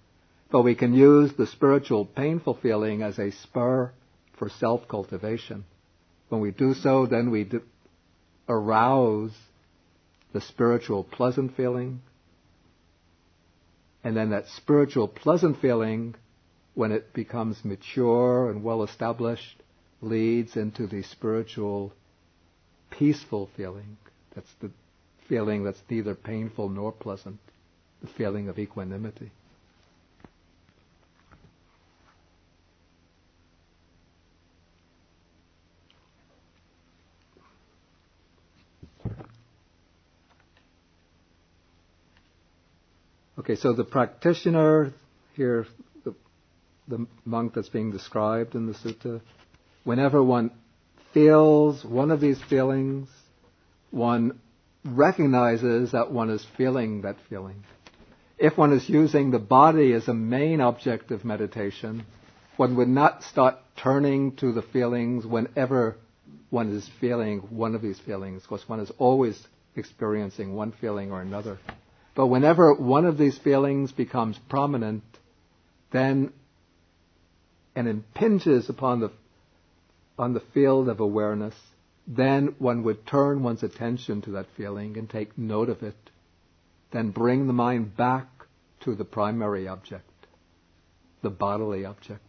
Speaker 1: But we can use the spiritual painful feeling as a spur for self-cultivation. When we do so, then we arouse the spiritual pleasant feeling. And then that spiritual pleasant feeling, when it becomes mature and well-established, leads into the spiritual peaceful feeling. That's the feeling that's neither painful nor pleasant, the feeling of equanimity. Okay, so the practitioner here, the monk that's being described in the sutta, whenever one feels one of these feelings, one recognizes that one is feeling that feeling. If one is using the body as a main object of meditation, one would not start turning to the feelings whenever one is feeling one of these feelings, because one is always experiencing one feeling or another. But whenever one of these feelings becomes prominent, then and impinges upon the field of awareness, then one would turn one's attention to that feeling and take note of it. Then bring the mind back to the primary object, the bodily object.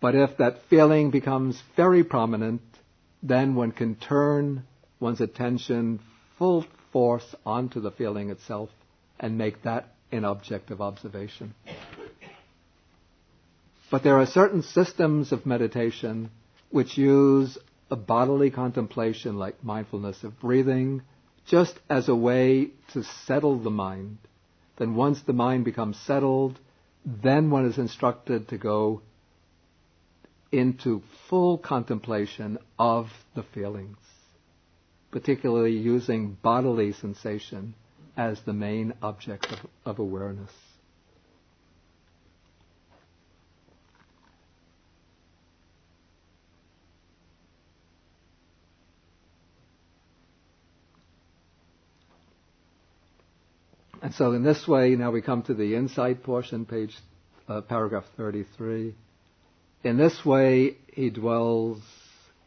Speaker 1: But if that feeling becomes very prominent, then one can turn one's attention full force onto the feeling itself and make that an object of observation. But there are certain systems of meditation which use a bodily contemplation like mindfulness of breathing just as a way to settle the mind. Then once the mind becomes settled, then one is instructed to go into full contemplation of the feelings, particularly using bodily sensation as the main object of awareness. And so in this way, now we come to the insight portion, paragraph 33. In this way, he dwells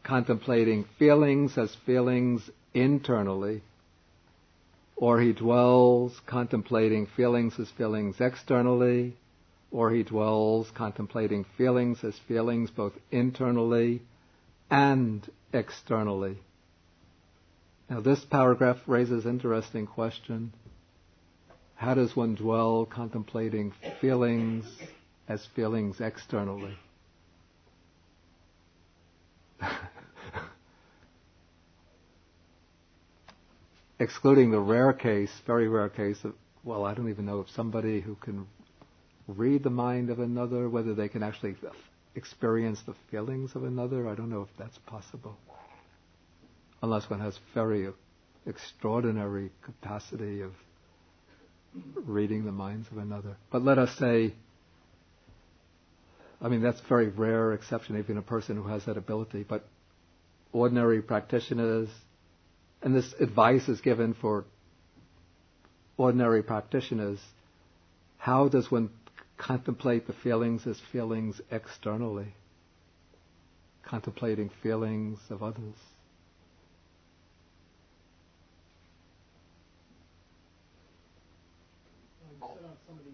Speaker 1: contemplating feelings as feelings internally, or he dwells contemplating feelings as feelings externally, or he dwells contemplating feelings as feelings both internally and externally. Now this paragraph raises an interesting question. How does one dwell contemplating feelings as feelings externally? Excluding the rare case, very rare case of, well, I don't even know if somebody who can read the mind of another, whether they can actually experience the feelings of another. I don't know if that's possible. Unless one has very extraordinary capacity of reading the minds of another. But let us say, I mean, that's a very rare exception, even a person who has that ability, but ordinary practitioners, and this advice is given for ordinary practitioners, how does one contemplate the feelings as feelings externally? Contemplating feelings of others.
Speaker 4: You said on some of the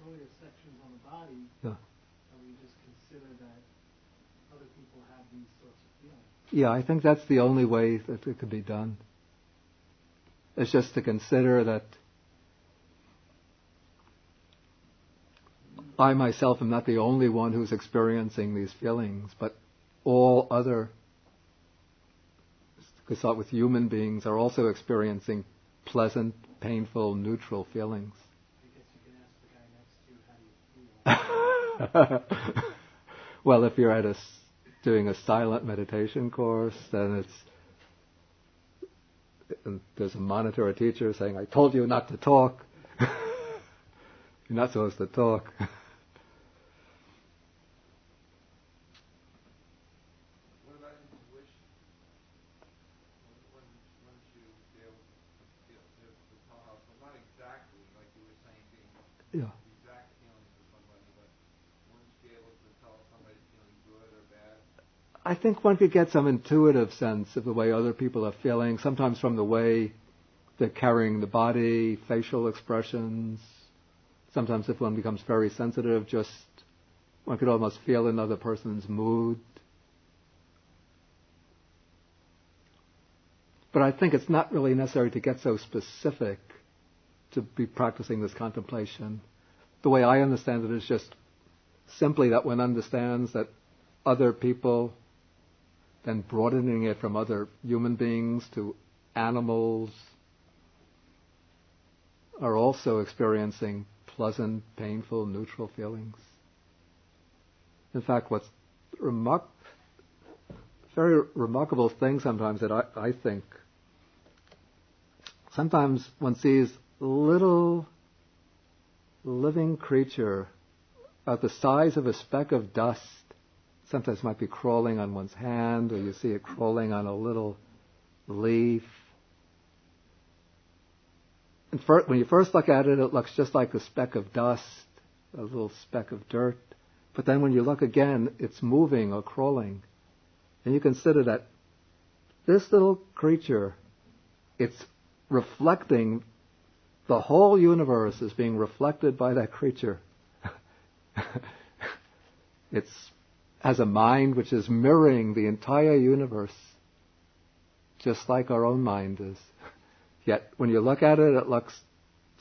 Speaker 4: earlier sections on the body, we just consider that other people have these sorts of feelings.
Speaker 1: Yeah, I think that's the only way that it could be done. It's just to consider that I myself am not the only one who's experiencing these feelings, but all other, because thought with human beings, are also experiencing pleasant, painful, neutral feelings.
Speaker 4: I guess you can ask the guy next to you, how do you feel?
Speaker 1: Well, if you're doing a silent meditation course, then there's a monitor or teacher saying, I told you not to talk. You're not supposed to talk.
Speaker 3: What about intuition? When you be able to tell how, so not exactly like you were saying, being exact feelings of somebody, but wouldn't you be able to tell if somebody's feeling good or bad?
Speaker 1: I think one could get some intuitive sense of the way other people are feeling, sometimes from the way they're carrying the body, facial expressions. Sometimes if one becomes very sensitive, one could almost feel another person's mood. But I think it's not really necessary to get so specific to be practicing this contemplation. The way I understand it is just simply that one understands that other people, then broadening it from other human beings to animals, are also experiencing pleasant, painful, neutral feelings. In fact, what's very remarkable thing sometimes that I think, sometimes one sees a little living creature about the size of a speck of dust. Sometimes it might be crawling on one's hand, or you see it crawling on a little leaf. And when you first look at it, it looks just like a speck of dust, a little speck of dirt. But then when you look again, it's moving or crawling. And you consider that this little creature, its reflecting, the whole universe is being reflected by that creature. It has a mind which is mirroring the entire universe, just like our own mind is. Yet when you look at it, it looks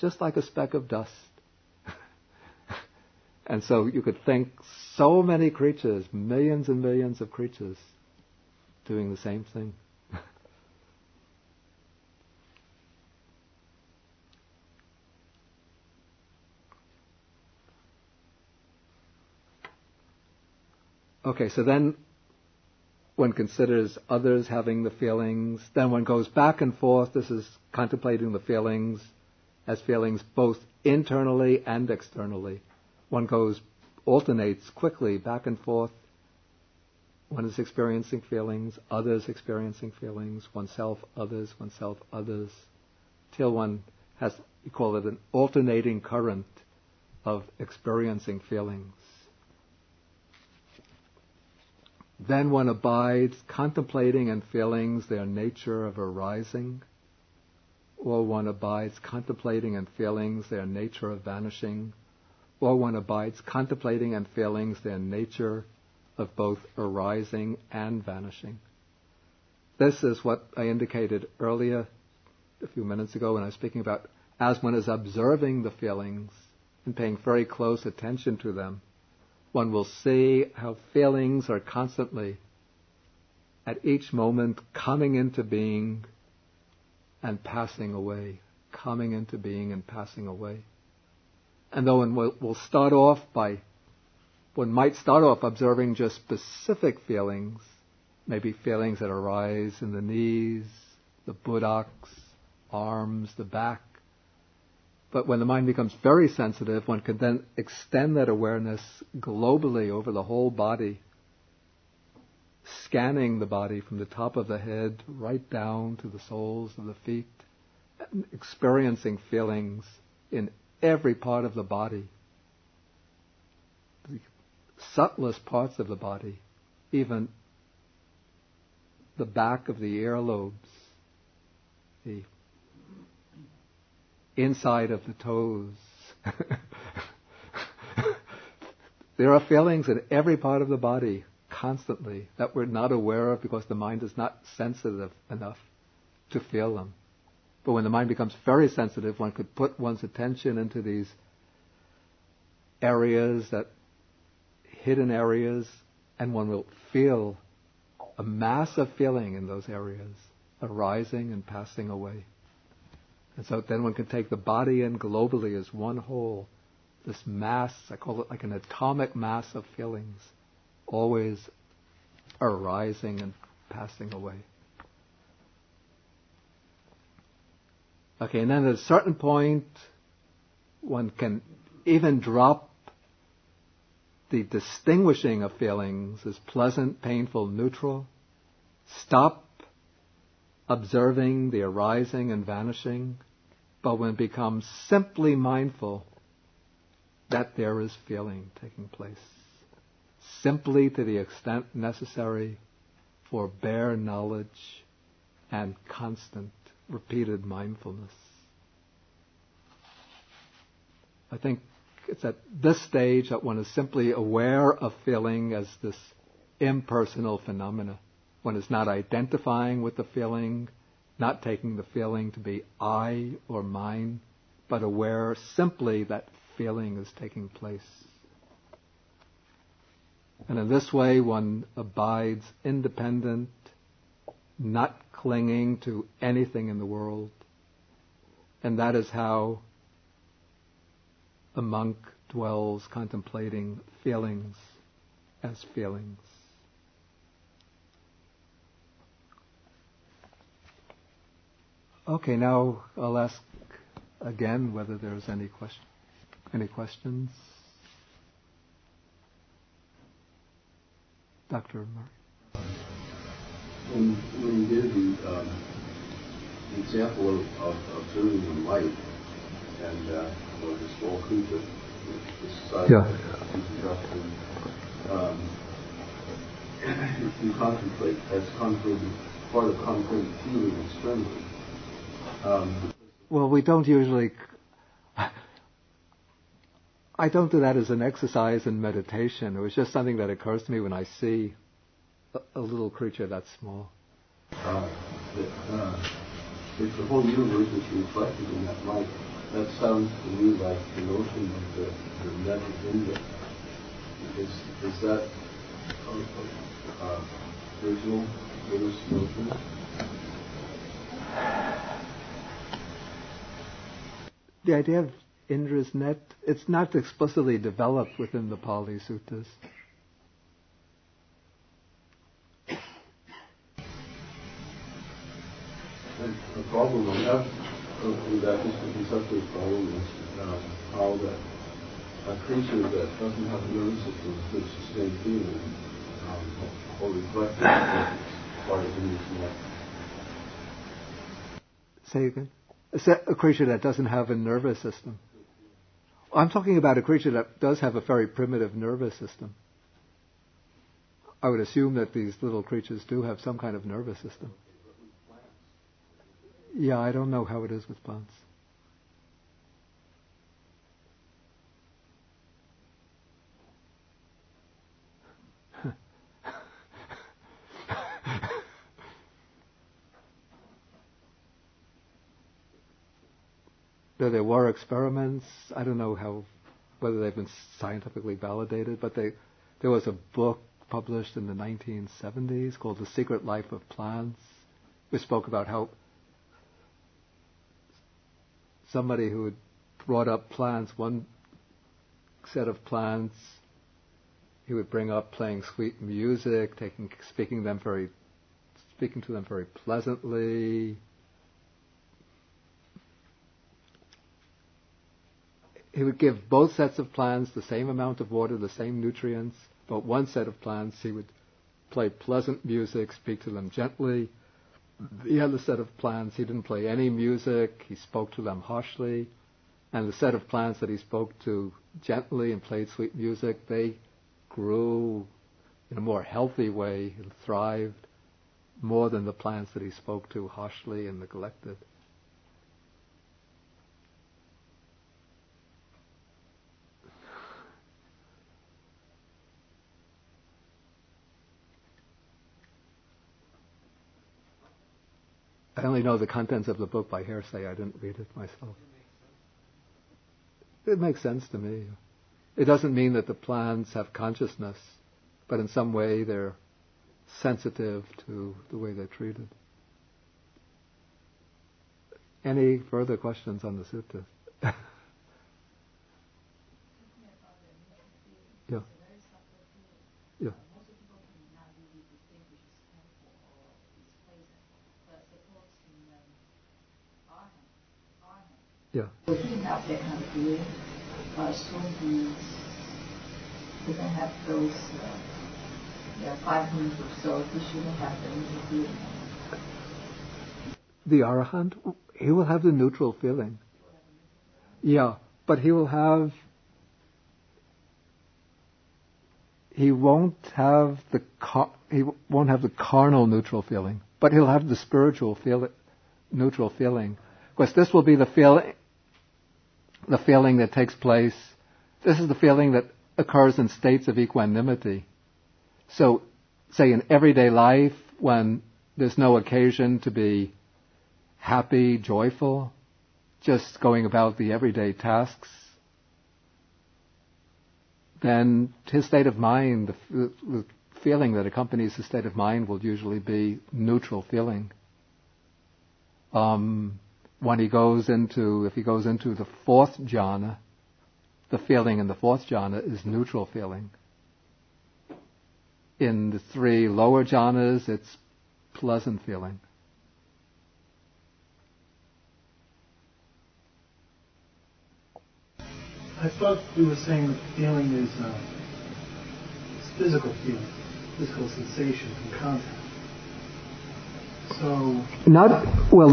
Speaker 1: just like a speck of dust. And so you could think so many creatures, millions and millions of creatures, doing the same thing. Okay, so then one considers others having the feelings. Then one goes back and forth. This is contemplating the feelings as feelings both internally and externally. One alternates quickly back and forth. One is experiencing feelings, others experiencing feelings, oneself, others, till one has, you call it an alternating current of experiencing feelings. Then one abides contemplating and feelings their nature of arising, or one abides contemplating and feelings their nature of vanishing, or one abides contemplating and feelings their nature of both arising and vanishing. This is what I indicated earlier, a few minutes ago, when I was speaking about as one is observing the feelings and paying very close attention to them, one will see how feelings are constantly, at each moment, coming into being and passing away, coming into being and passing away. And though one might start off observing just specific feelings, maybe feelings that arise in the knees, the buttocks, arms, the back. But when the mind becomes very sensitive, one can then extend that awareness globally over the whole body, scanning the body from the top of the head right down to the soles of the feet, and experiencing feelings in every part of the body, the subtlest parts of the body, even the back of the earlobes, the inside of the toes. There are feelings in every part of the body constantly that we're not aware of because the mind is not sensitive enough to feel them. But when the mind becomes very sensitive, one could put one's attention into these areas, that hidden areas, and one will feel a mass of feeling in those areas arising and passing away. And so then one can take the body in globally as one whole, this mass, I call it like an atomic mass of feelings, always arising and passing away. Okay, and then at a certain point, one can even drop the distinguishing of feelings as pleasant, painful, neutral. Stop observing the arising and vanishing, but one becomes simply mindful that there is feeling taking place. Simply to the extent necessary for bare knowledge and constant, repeated mindfulness. I think it's at this stage that one is simply aware of feeling as this impersonal phenomena. One is not identifying with the feeling, not taking the feeling to be I or mine, but aware simply that feeling is taking place. And in this way, one abides independent, not clinging to anything in the world. And that is how a monk dwells contemplating feelings as feelings. Okay, now I'll ask again whether there's any questions. Dr. Murray.
Speaker 2: When you gave the example of observing the light and the small creature, the size if you contemplate as contemplating part of contemplating feeling externally,
Speaker 1: Well, we don't usually... I don't do that as an exercise in meditation. It was just something that occurs to me when I see a little creature that small.
Speaker 2: If the whole universe is reflected in that light, that sounds to me like the notion of the net of India. Is that original Buddhist notion?
Speaker 1: The idea of Indra's net, it's not explicitly developed within the Pali Suttas.
Speaker 2: And the problem I have with that is the conceptual problem is how that a creature that doesn't have a nervous system could sustain feeling or reflect as part of Indra's net.
Speaker 1: Say again? A creature that doesn't have a nervous system. I'm talking about a creature that does have a very primitive nervous system. I would assume that these little creatures do have some kind of nervous system. Yeah, I don't know how it is with plants. There were experiments. I don't know whether they've been scientifically validated, but there was a book published in the 1970s called The Secret Life of Plants, which spoke about how somebody who had brought up plants, one set of plants, he would bring up playing sweet music, speaking to them very pleasantly. He would give both sets of plants the same amount of water, the same nutrients, but one set of plants he would play pleasant music, speak to them gently. The other set of plants, he didn't play any music, he spoke to them harshly. And the set of plants that he spoke to gently and played sweet music, they grew in a more healthy way and thrived more than the plants that he spoke to harshly and neglected. I only know the contents of the book by hearsay. I didn't read it myself. It makes sense to me. It doesn't mean that the plants have consciousness, but in some way they're sensitive to the way they're treated. Any further questions on the sutta? Yeah. Yeah. Yeah.
Speaker 5: We didn't have that kind of feeling. Strong beings didn't have those 5 minutes or so. He shouldn't have the neutral feeling.
Speaker 1: The Arahant, he will have the neutral feeling. Yeah, but he won't have the carnal neutral feeling, but he'll have the spiritual neutral feeling. Of course, this will be the feeling that takes place. This is the feeling that occurs in states of equanimity. So, say in everyday life, when there's no occasion to be happy, joyful, just going about the everyday tasks, then his state of mind, the feeling that accompanies his state of mind will usually be neutral feeling. If he goes into the 4th jhana, the feeling in the 4th jhana is neutral feeling. In the 3 lower jhanas, it's pleasant feeling.
Speaker 4: I thought you were saying that feeling is it's physical feeling, physical sensation and contact. So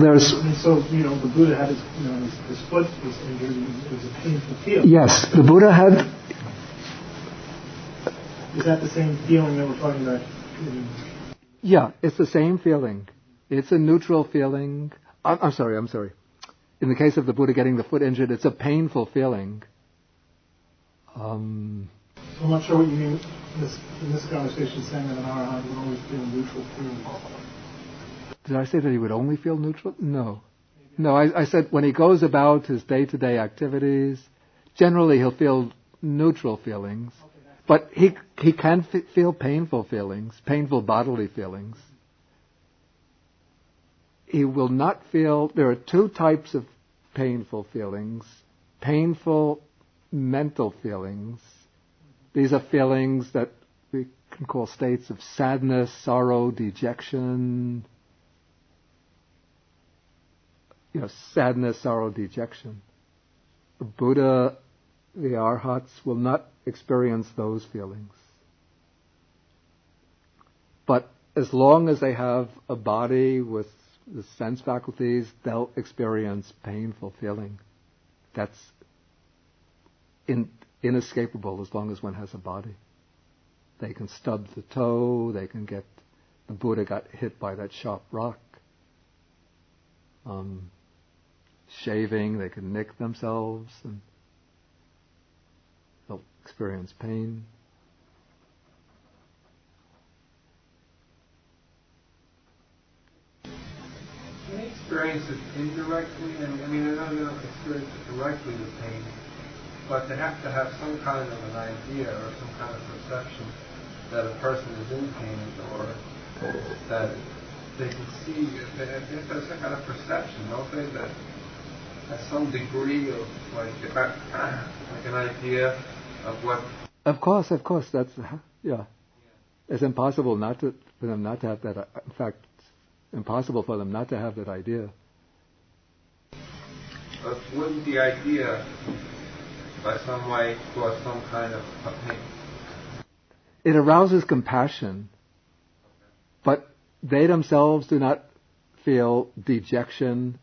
Speaker 1: there's.
Speaker 4: So the Buddha had his foot was injured. It was a painful feeling.
Speaker 1: Yes, the Buddha had.
Speaker 4: Is that the same feeling that we're talking about?
Speaker 1: Yeah, it's the same feeling. It's a neutral feeling. I'm sorry. in the case of the Buddha getting the foot injured, it's a painful feeling.
Speaker 4: I'm not sure what you mean in this conversation, saying that an arahant would always feel neutral feelings.
Speaker 1: Did I say that he would only feel neutral? No. No, I said when he goes about his day-to-day activities, generally he'll feel neutral feelings. But he can feel painful feelings, painful bodily feelings. He will not feel... There are two types of painful feelings. Painful mental feelings. These are feelings that we can call states of sadness, sorrow, dejection. Sadness, sorrow, dejection. The Buddha, the Arhats, will not experience those feelings. But as long as they have a body with the sense faculties, they'll experience painful feeling. That's inescapable as long as one has a body. They can stub the toe, they can get... The Buddha got hit by that sharp rock. Shaving, they can nick themselves and they'll experience pain.
Speaker 3: Can they experience it indirectly? I mean, I know they don't experience it directly with pain, but they have to have some kind of an idea or some kind of perception that a person is in pain, or that they can see. They have to have some kind of perception, don't they? That at some degree of like an idea of what.
Speaker 1: Of course, that's It's impossible for them not to have that. In fact, it's impossible for them not to have that idea.
Speaker 3: But wouldn't the idea, by some way, cause some kind of pain?
Speaker 1: It arouses compassion, but they themselves do not feel dejection,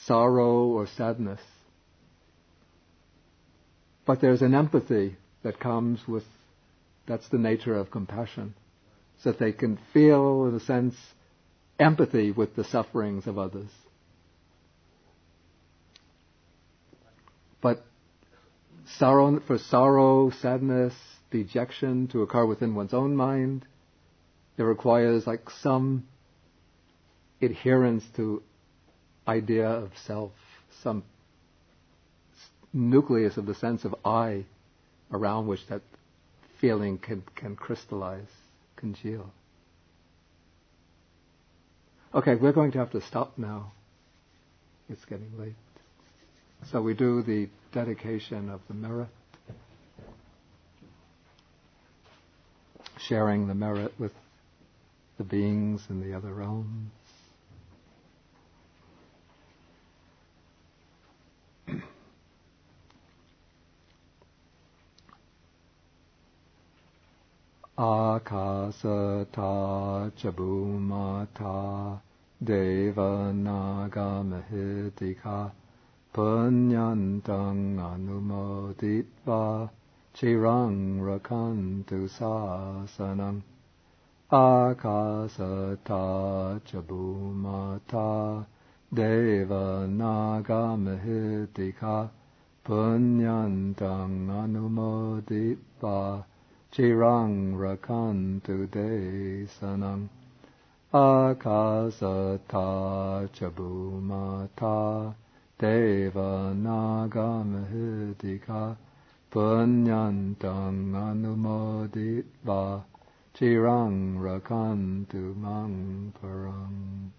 Speaker 1: sorrow, or sadness. But there's an empathy that comes with, that's the nature of compassion, so that they can feel, in a sense, empathy with the sufferings of others. But sorrow, sadness, dejection to occur within one's own mind, it requires like some adherence to idea of self, some nucleus of the sense of I around which that feeling can crystallize, congeal. Okay, we're going to have to stop now. It's getting late. So we do the dedication of the merit, sharing the merit with the beings in the other realms. Akasata chabumata deva naga mahitika punyantang anumoditva chirang rakantu sasanang. Akasata chabumata deva naga mahitika punyantang anumoditva chirang rakantu desanang. Akasata chabumata deva naga mahitika punyantang anumoditva chirang rakantu mang parang.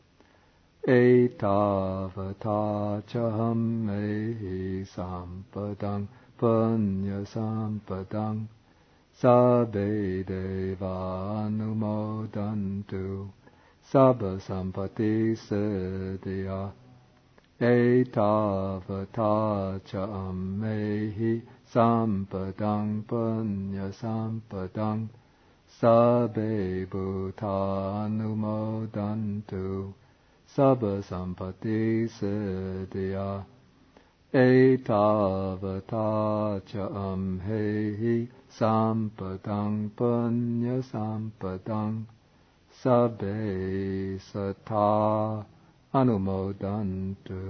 Speaker 1: Etavata chaham ehi sampadang punya sampadang sabbe deva anumodantu sabba sampati siddhya. Etavata chaham ehi sampadang punya sampadang sabbe bhuta anumodantu sabba sampati siddhya. Etavata cham hehi sampadang punya sampadang sabbe sata anumodantu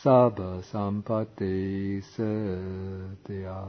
Speaker 1: sabba sampatti siddhya.